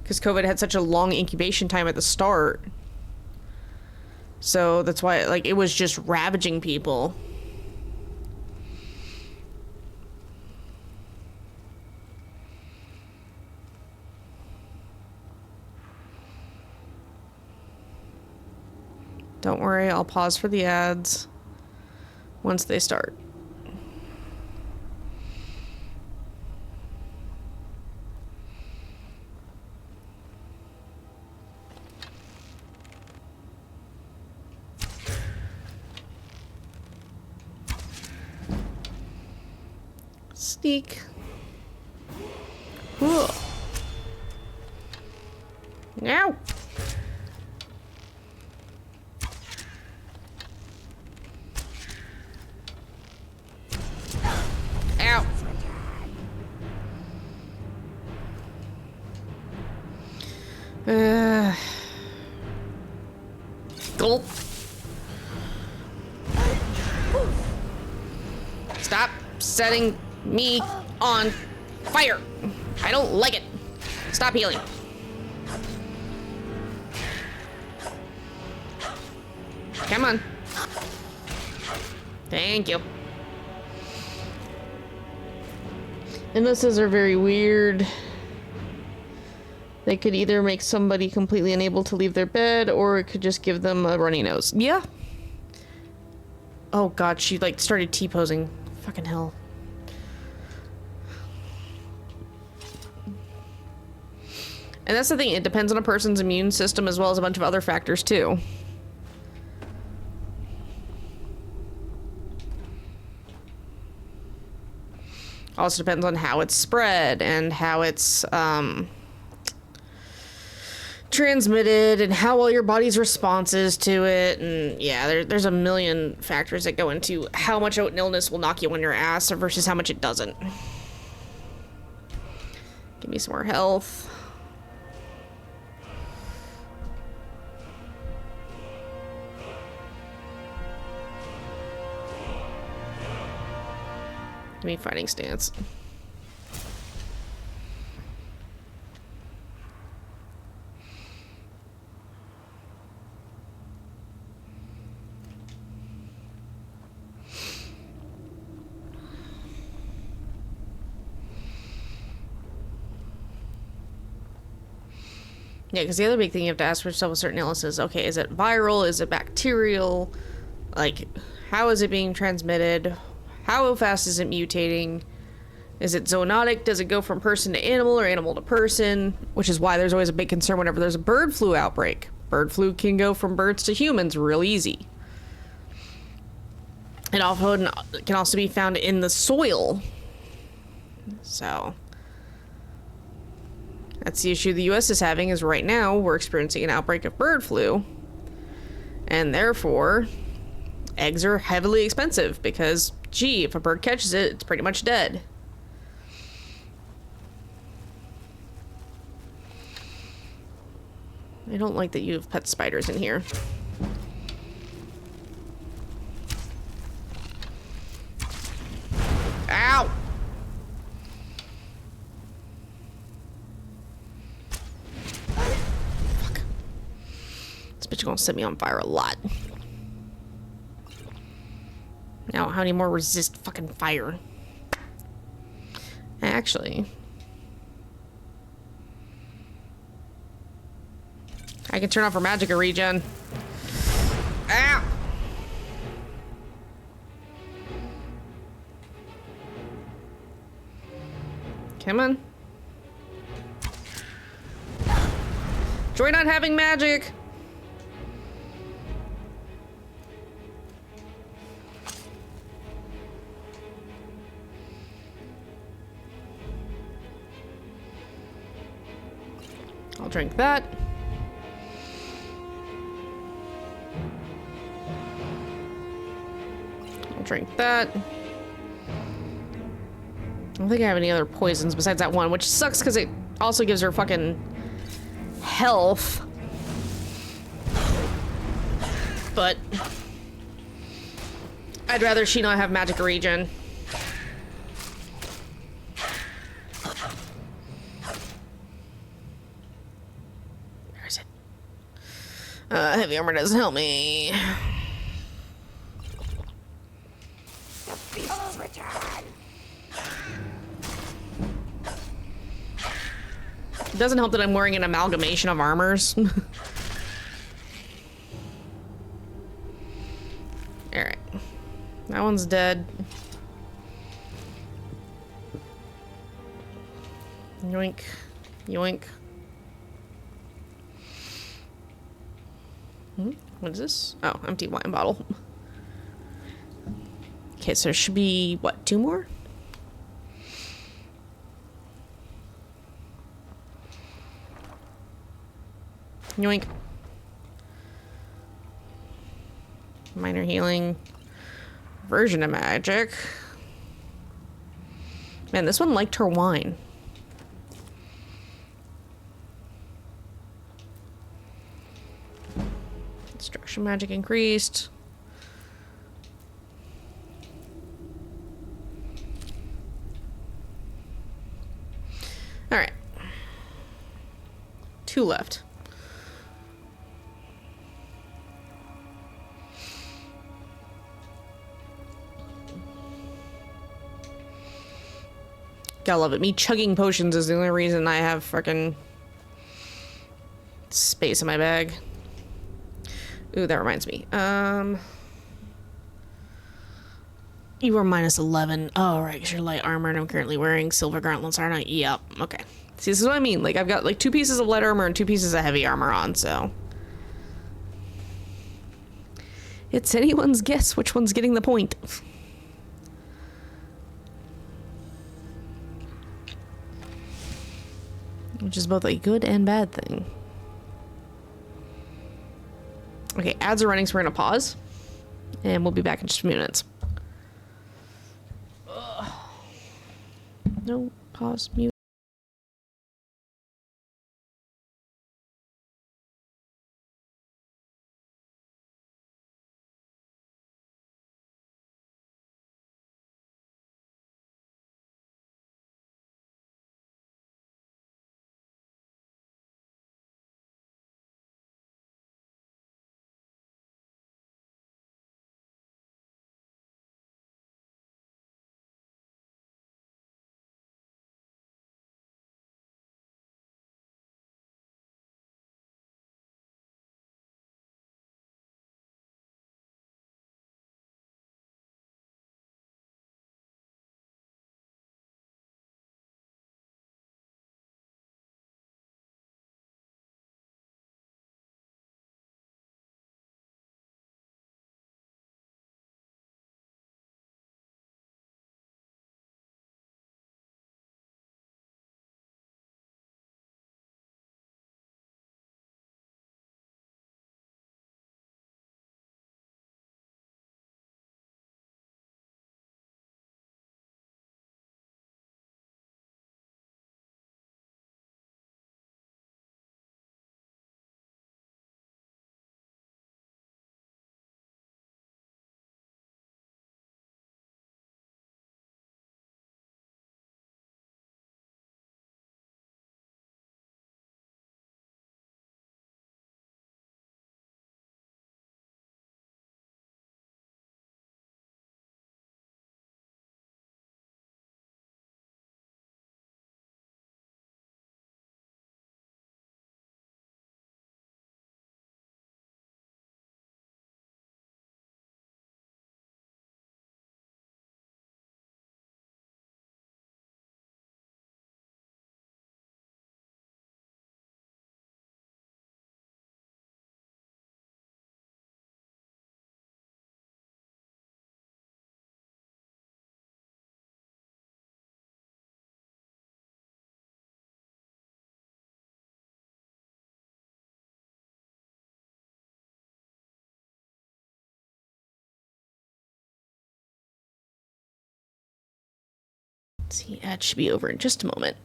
because COVID had such a long incubation time at the start. So that's why, like, it was just ravaging people. Don't worry, I'll pause for the ads once they start. Sneak. Cool. Now. Ow. Gulp. Stop setting me on fire. I don't like it. Stop healing. Come on. Thank you. Illnesses are very weird. They could either make somebody completely unable to leave their bed, or it could just give them a runny nose. Yeah. Oh god, she like started T-posing. Fucking hell. And that's the thing, it depends on a person's immune system as well as a bunch of other factors too. Also depends on how it's spread and how it's transmitted and how well your body's responses to it. And yeah, there's a million factors that go into how much an illness will knock you on your ass versus how much it doesn't. Give me some more health. Give me fighting stance. Yeah, because the other big thing you have to ask for yourself with certain illnesses, okay, is it viral? Is it bacterial? Like, how is it being transmitted? How fast is it mutating? Is it zoonotic? Does it go from person to animal or animal to person? Which is why there's always a big concern whenever there's a bird flu outbreak. Bird flu can go from birds to humans real easy. It often can also be found in the soil. So that's the issue the US is having, is right now we're experiencing an outbreak of bird flu. And therefore, eggs are heavily expensive because, gee, if a bird catches it, it's pretty much dead. I don't like that you have pet spiders in here. Ow! Fuck. This bitch is gonna set me on fire a lot. Now, how many more resist fucking fire? Actually, I can turn off her magic regen. Ow! Come on. Joy not having magic. I'll drink that. I'll drink that. I don't think I have any other poisons besides that one, which sucks because it also gives her fucking health. But I'd rather she not have magic regen. Where is it? Heavy armor doesn't help me. It doesn't help that I'm wearing an amalgamation of armors. Alright. That one's dead. Yoink. Yoink. What is this? Oh, empty wine bottle. Okay, so there should be, what, 2 more? Yoink. Minor healing. Version of magic. Man, this one liked her wine. Destruction magic increased. Alright. 2 left. Gotta love it. Me chugging potions is the only reason I have fucking space in my bag. Ooh, that reminds me. You were minus 11. Oh, right, because you're light armor and I'm currently wearing silver gauntlets, aren't I? Yep, okay. See, this is what I mean. Like, I've got like 2 pieces of light armor and 2 pieces of heavy armor on, so. It's anyone's guess which one's getting the point. Which is both a good and bad thing. Okay, ads are running, so we're gonna pause. And we'll be back in just a few minutes. Ugh. No, pause, mute. See, that should be over in just a moment.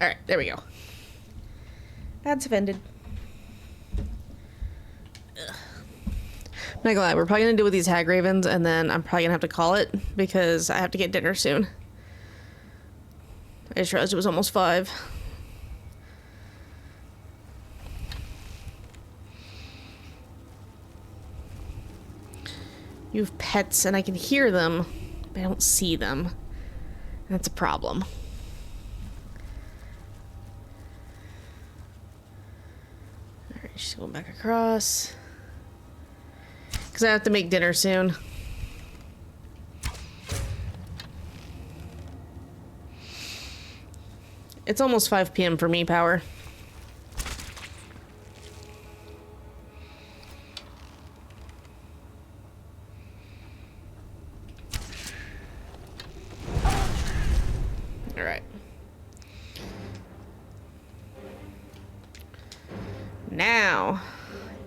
Alright, there we go. Ads have ended. Ugh. I'm not gonna lie, we're probably gonna do with these hag ravens, and then I'm probably gonna have to call it because I have to get dinner soon. I just realized it was almost 5. You have pets, and I can hear them, but I don't see them. That's a problem. Alright, she's going back across. Because I have to make dinner soon. It's almost 5 p.m. for me, Power. Alright. Now.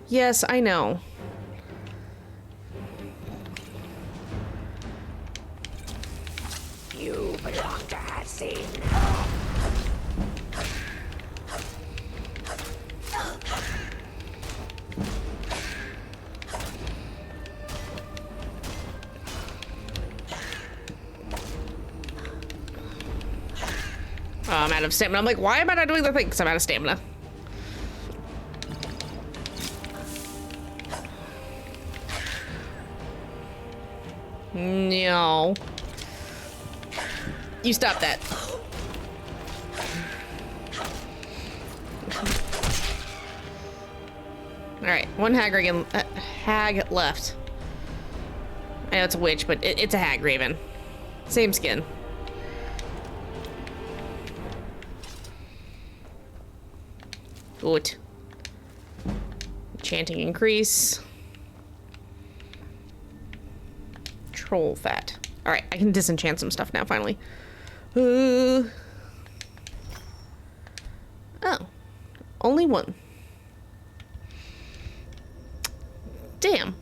Yes, I know. You belong to Hassan. Oh, I'm out of stamina. I'm like, why am I not doing the thing? Because I'm out of stamina. No. You stop that. Alright, one hag left. I know it's a witch, but it's a hag raven. Same skin. Good. Enchanting increase. Troll fat. Alright, I can disenchant some stuff now, finally. Oh. Only one. Damn.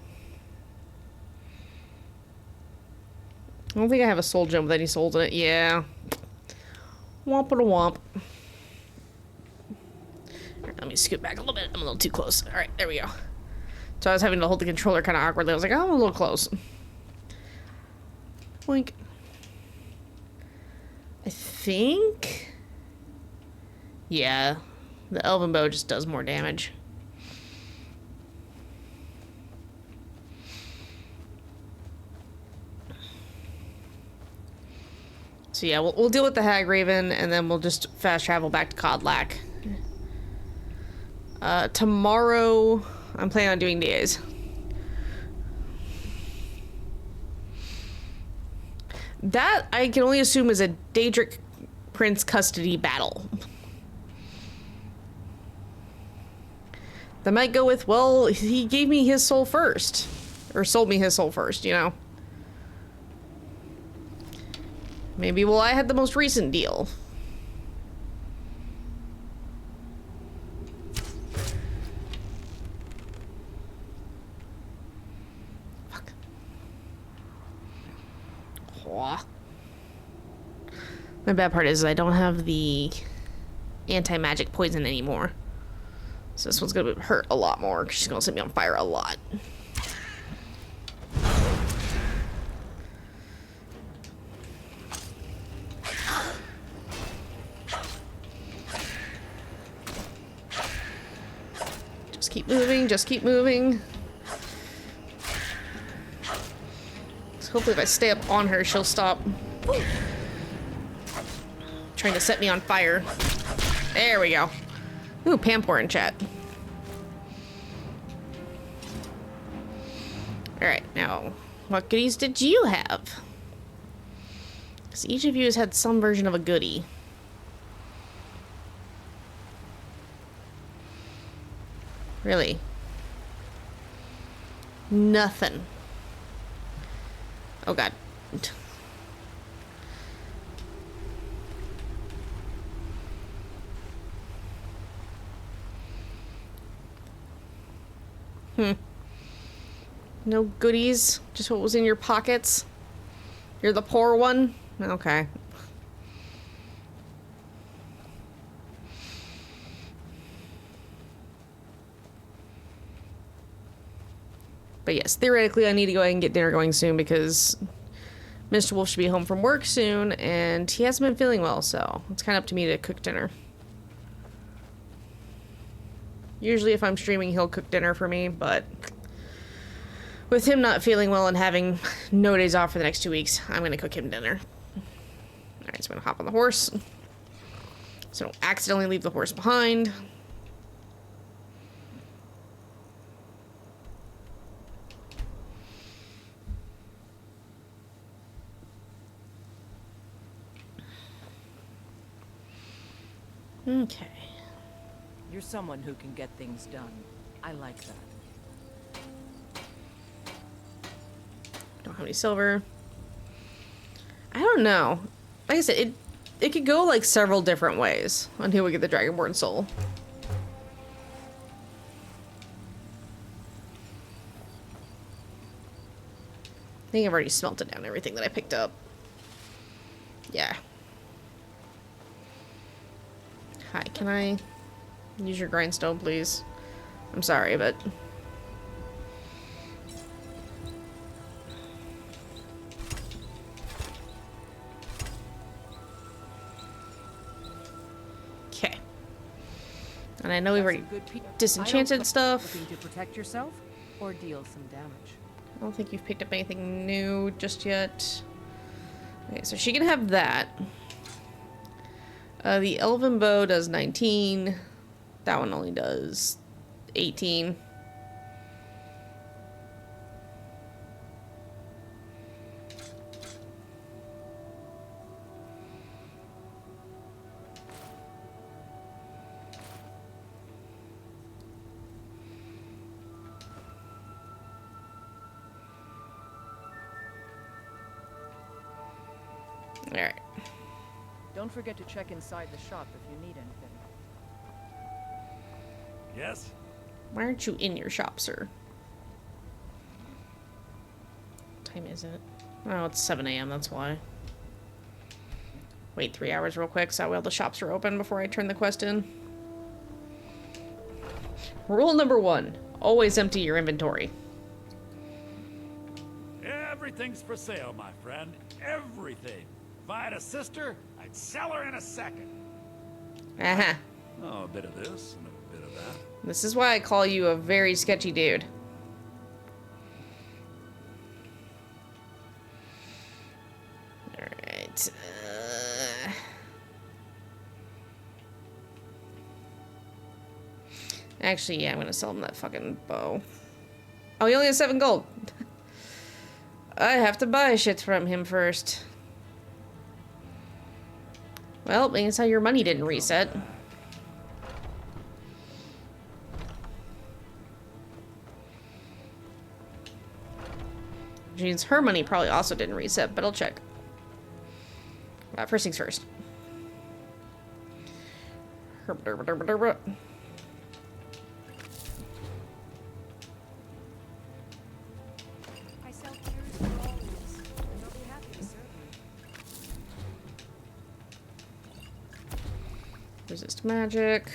I don't think I have a soul gem with any souls in it. Yeah. Womp-a-da-womp. Let me scoot back a little bit. I'm a little too close. Alright, there we go. So I was having to hold the controller kind of awkwardly. I was like, oh, I'm a little close. Boink. I think... Yeah. The elven bow just does more damage. So yeah, we'll deal with the hag raven, and then we'll just fast travel back to Codlac. Tomorrow, I'm planning on doing days. That, I can only assume, is a Daedric Prince custody battle. That might go with, well, he gave me his soul first. Or sold me his soul first, you know? Maybe, well, I had the most recent deal. Fuck. My bad part is I don't have the anti-magic poison anymore. So this one's gonna hurt a lot more because she's gonna set me on fire a lot. Just keep moving, just keep moving. So hopefully if I stay up on her, she'll stop trying to set me on fire. There we go. Ooh, Pampor in chat. Alright, now, what goodies did you have? Because each of you has had some version of a goodie. Really? Nothing. Oh god. No goodies? Just what was in your pockets? You're the poor one? Okay. But yes, theoretically I need to go ahead and get dinner going soon because Mr. Wolf should be home from work soon and he hasn't been feeling well, so it's kind of up to me to cook dinner. Usually if I'm streaming he'll cook dinner for me, but with him not feeling well and having no days off for the next 2 weeks, I'm gonna cook him dinner. Alright, so I'm gonna hop on the horse. So don't accidentally leave the horse behind. Okay. You're someone who can get things done. I like that. Don't have any silver. I don't know. Like I said, it could go like several different ways until we get the Dragonborn soul. I think I've already smelted down everything that I picked up. Yeah. Hi, can I use your grindstone, please? I'm sorry, but... Okay. And I know we've already disenchanted stuff. Looking to protect yourself or deal some damage. I don't think you've picked up anything new just yet. Okay, so she can have that. The Elven Bow does 19. That one only does 18. Alright. Don't forget to check inside the shop if you need anything. Yes? Why aren't you in your shop, sir? What time is it? Oh, it's 7 a.m., that's why. Wait 3 hours real quick, so that way all the shops are open before I turn the quest in. Rule number 1, always empty your inventory. Everything's for sale, my friend. Everything. If I had a sister, I'd sell her in a second. Uh-huh. Oh, a bit of this and a bit of that. This is why I call you a very sketchy dude. Alright. Actually, yeah, I'm gonna sell him that fucking bow. Oh, he only has 7 gold. I have to buy shit from him first. Well, that's how your money didn't reset. Which means her money probably also didn't reset, but I'll check. First things first. Resist magic.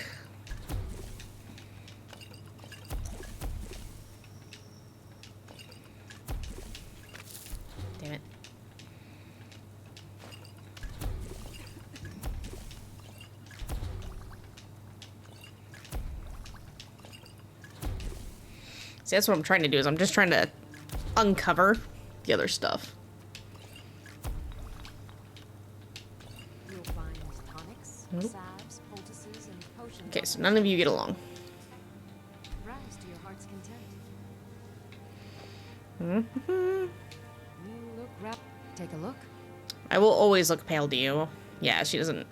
Damn it. See, that's what I'm trying to do, is I'm just trying to uncover the other stuff. You'll find tonics, salves, poultices, and potions. Okay, so none of you get along. Browse to your heart's content. You look Take a look. I will always look pale to you. Yeah, she doesn't...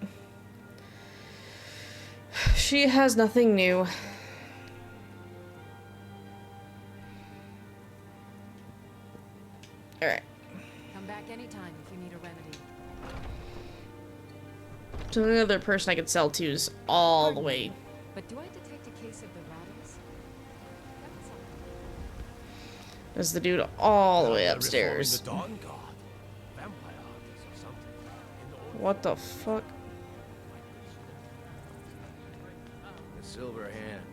She has nothing new. Come back anytime if you need a remedy. So the other person I could sell to is all the way. But do I detect a case of the rattles? There's the dude all the way upstairs. What the fuck? The Silver Hand.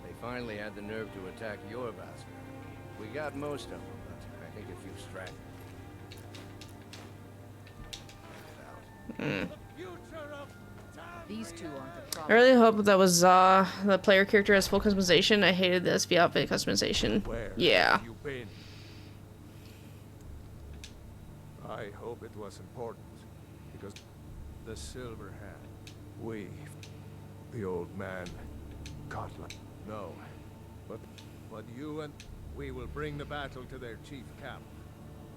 They finally had the nerve to attack your bastard. We got most of them, but I think a few stragglers. These two aren't the I problem. really hope that was the player character has full customization. I hated the SV outfit customization. Yeah. Have you been? I hope it was important, because the Silver Hand, we, the old man, Kotla, no, but you and we will bring the battle to their chief camp.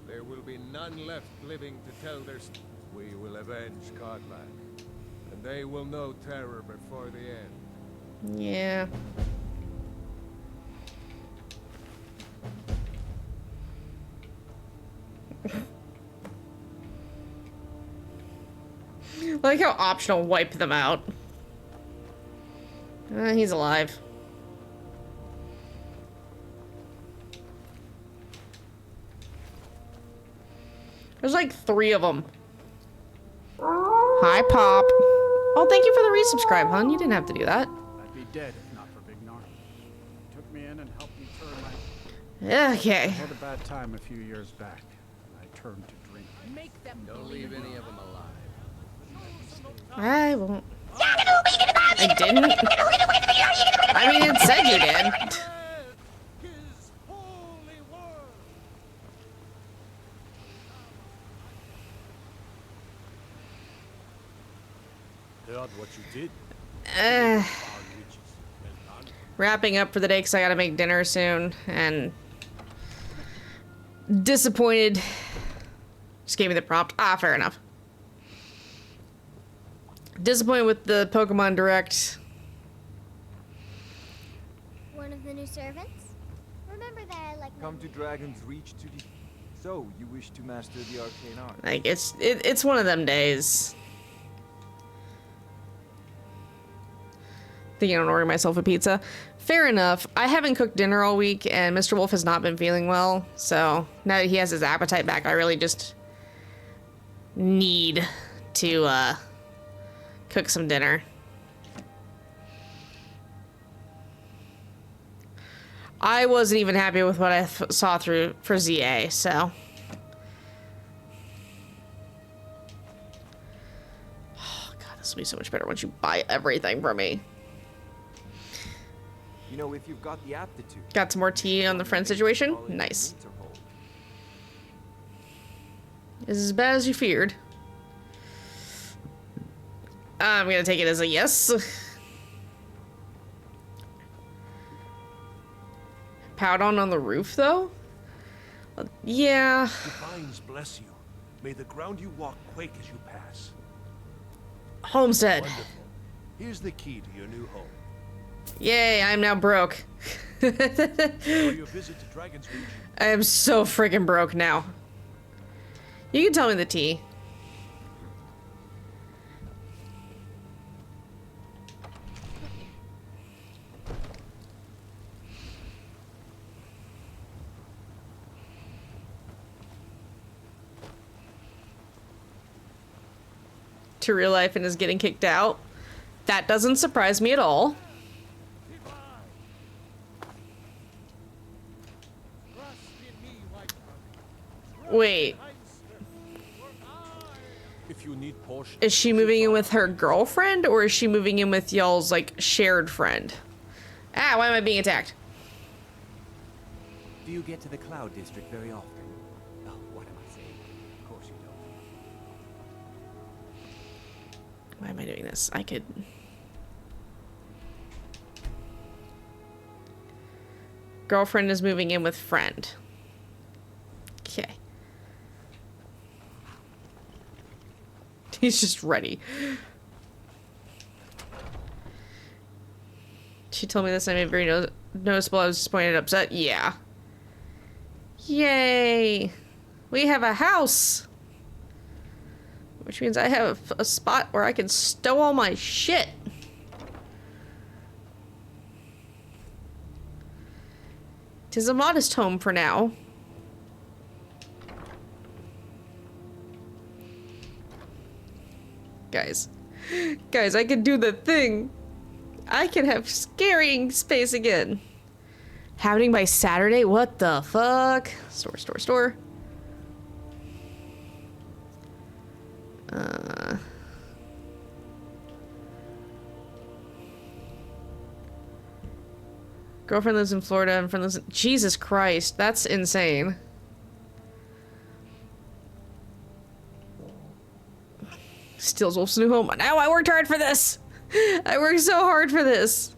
There will be none left living to tell their we will avenge Kodlak, and they will know terror before the end. Yeah. Like how optional wipe them out. He's alive. There's like 3 of them. Hi, Pop. Oh, thank you for the resubscribe, hon. You didn't have to do that. I'd be dead if not for Vignar. He took me in and helped me turn my... Okay. I had a bad time a few years back, and I turned to drink. Make them Don't leave any of them alive. I won't. I didn't. I mean, it said you did. Heard what you did. Wrapping up for the day because I gotta make dinner soon, and disappointed. Just gave me the prompt. Ah, fair enough. Disappointed with the Pokemon Direct. One of the new servants? Remember that I like Come to Dragon's Reach to the... So, you wish to master the arcane art? Like, it's one of them days. Thinking I'm gonna order myself a pizza. Fair enough. I haven't cooked dinner all week, and Mr. Wolf has not been feeling well. So now that he has his appetite back, I really just need to cook some dinner. I wasn't even happy with what I saw through for ZA, so. Oh god, this will be so much better once you buy everything from me. You know, if you've got the aptitude. Got some more tea on the friend situation? Nice. Is as bad as you feared. I'm gonna take it as a yes. Powdon on the roof, though? Yeah. Divines bless you. May the ground you walk quake as you pass. Homestead. Wonderful. Here's the key to your new home. Yay, I'm now broke. For your visit to Dragon's Reach. I am so freaking broke now. You can tell me the tea. To real life and is getting kicked out. That doesn't surprise me at all. Wait. If you need Porsche, Is she moving in with her girlfriend, or is she moving in with y'all's, like, shared friend? Ah, why am I being attacked? Do you get to the Cloud District very often? Oh, what am I saying? Of course you don't. Why am I doing this? I could... Girlfriend is moving in with friend. Okay. He's just ready. She told me this. I made it very noticeable. I was disappointed and upset. Yeah. Yay. We have a house! Which means I have a spot where I can stow all my shit. Tis a modest home for now. Guys. Guys, I can do the thing. I can have scaring space again. Happening by Saturday? What the fuck? Store. Girlfriend lives in Florida and friend lives in... Jesus Christ, that's insane. Steals Wolf's new home. Now I worked hard for this! I worked so hard for this!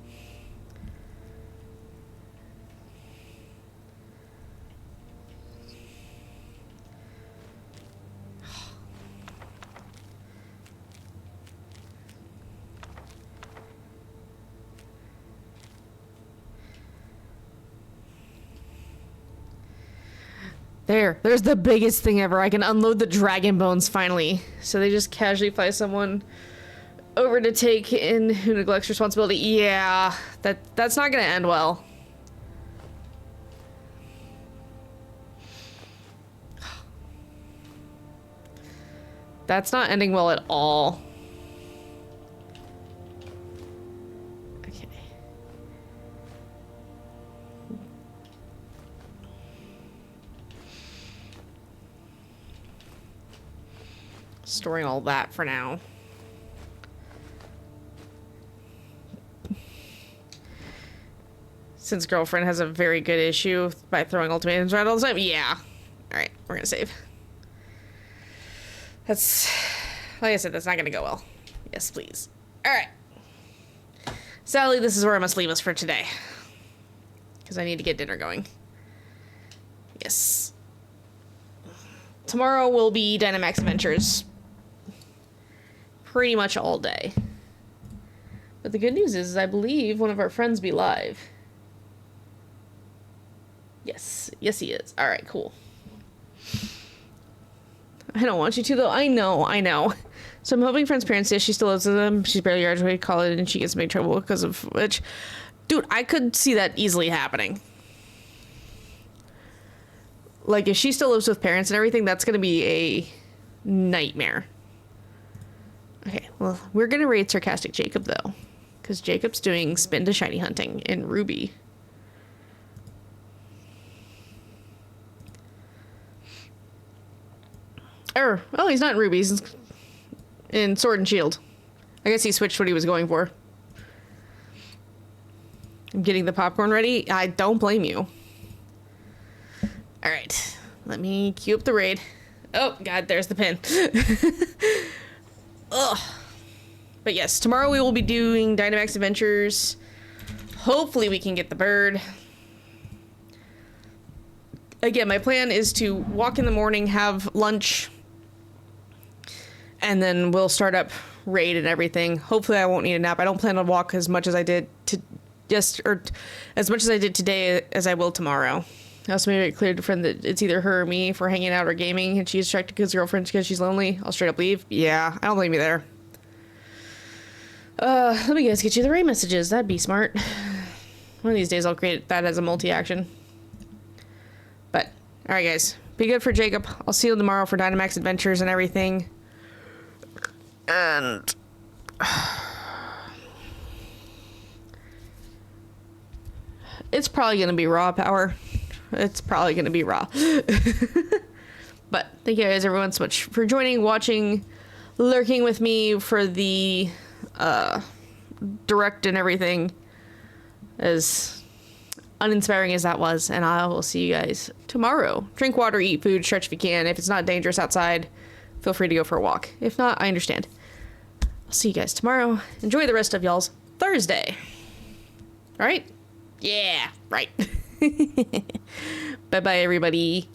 There's the biggest thing ever. I can unload the dragon bones finally. So they just casually fly someone over to take in who neglects responsibility. Yeah, that's not gonna end well. That's not ending well at all. Okay. Storing all that for now. Since girlfriend has a very good issue by throwing ultimatums around all the time. Yeah. Alright, we're gonna save. That's... Like I said, that's not gonna go well. Yes, please. Alright. Sadly, this is where I must leave us for today. Because I need to get dinner going. Yes. Tomorrow will be Dynamax Adventures. Pretty much all day. But the good news is I believe one of our friends be live. Yes. Yes, he is. Alright, cool. I don't want you to, though. I know. So I'm hoping friend's parents say she still lives with them. She's barely graduated college and she gets in big trouble because of which... Dude, I could see that easily happening. Like, if she still lives with parents and everything, that's gonna be a nightmare. Okay, well, we're gonna raid Sarcastic Jacob, though. Because Jacob's doing spin to shiny hunting in Ruby. Oh, he's not in Ruby. He's in Sword and Shield. I guess he switched what he was going for. I'm getting the popcorn ready. I don't blame you. Alright. Let me queue up the raid. Oh, God, there's the pin. Ugh. But yes, tomorrow we will be doing Dynamax Adventures. Hopefully we can get the bird. Again, my plan is to walk in the morning, have lunch, and then we'll start up raid and everything. Hopefully I won't need a nap. I don't plan to walk as much as I did as much as I did today as I will tomorrow. I also made it clear to a friend that it's either her or me if we're hanging out or gaming, and she's distracted because girlfriend because she's lonely. I'll straight up leave. Yeah, I don't blame you there. Let me guys get you the raid messages. That'd be smart. One of these days I'll create that as a multi-action. But, alright guys. Be good for Jacob. I'll see you tomorrow for Dynamax Adventures and everything. And... it's probably going to be raw power. It's probably going to be raw. But thank you guys everyone so much for joining, watching, lurking with me for the direct and everything. As uninspiring as that was. And I will see you guys tomorrow. Drink water, eat food, stretch if you can. If it's not dangerous outside, feel free to go for a walk. If not, I understand. I'll see you guys tomorrow. Enjoy the rest of y'all's Thursday. All right? Yeah, right. Bye-bye, everybody.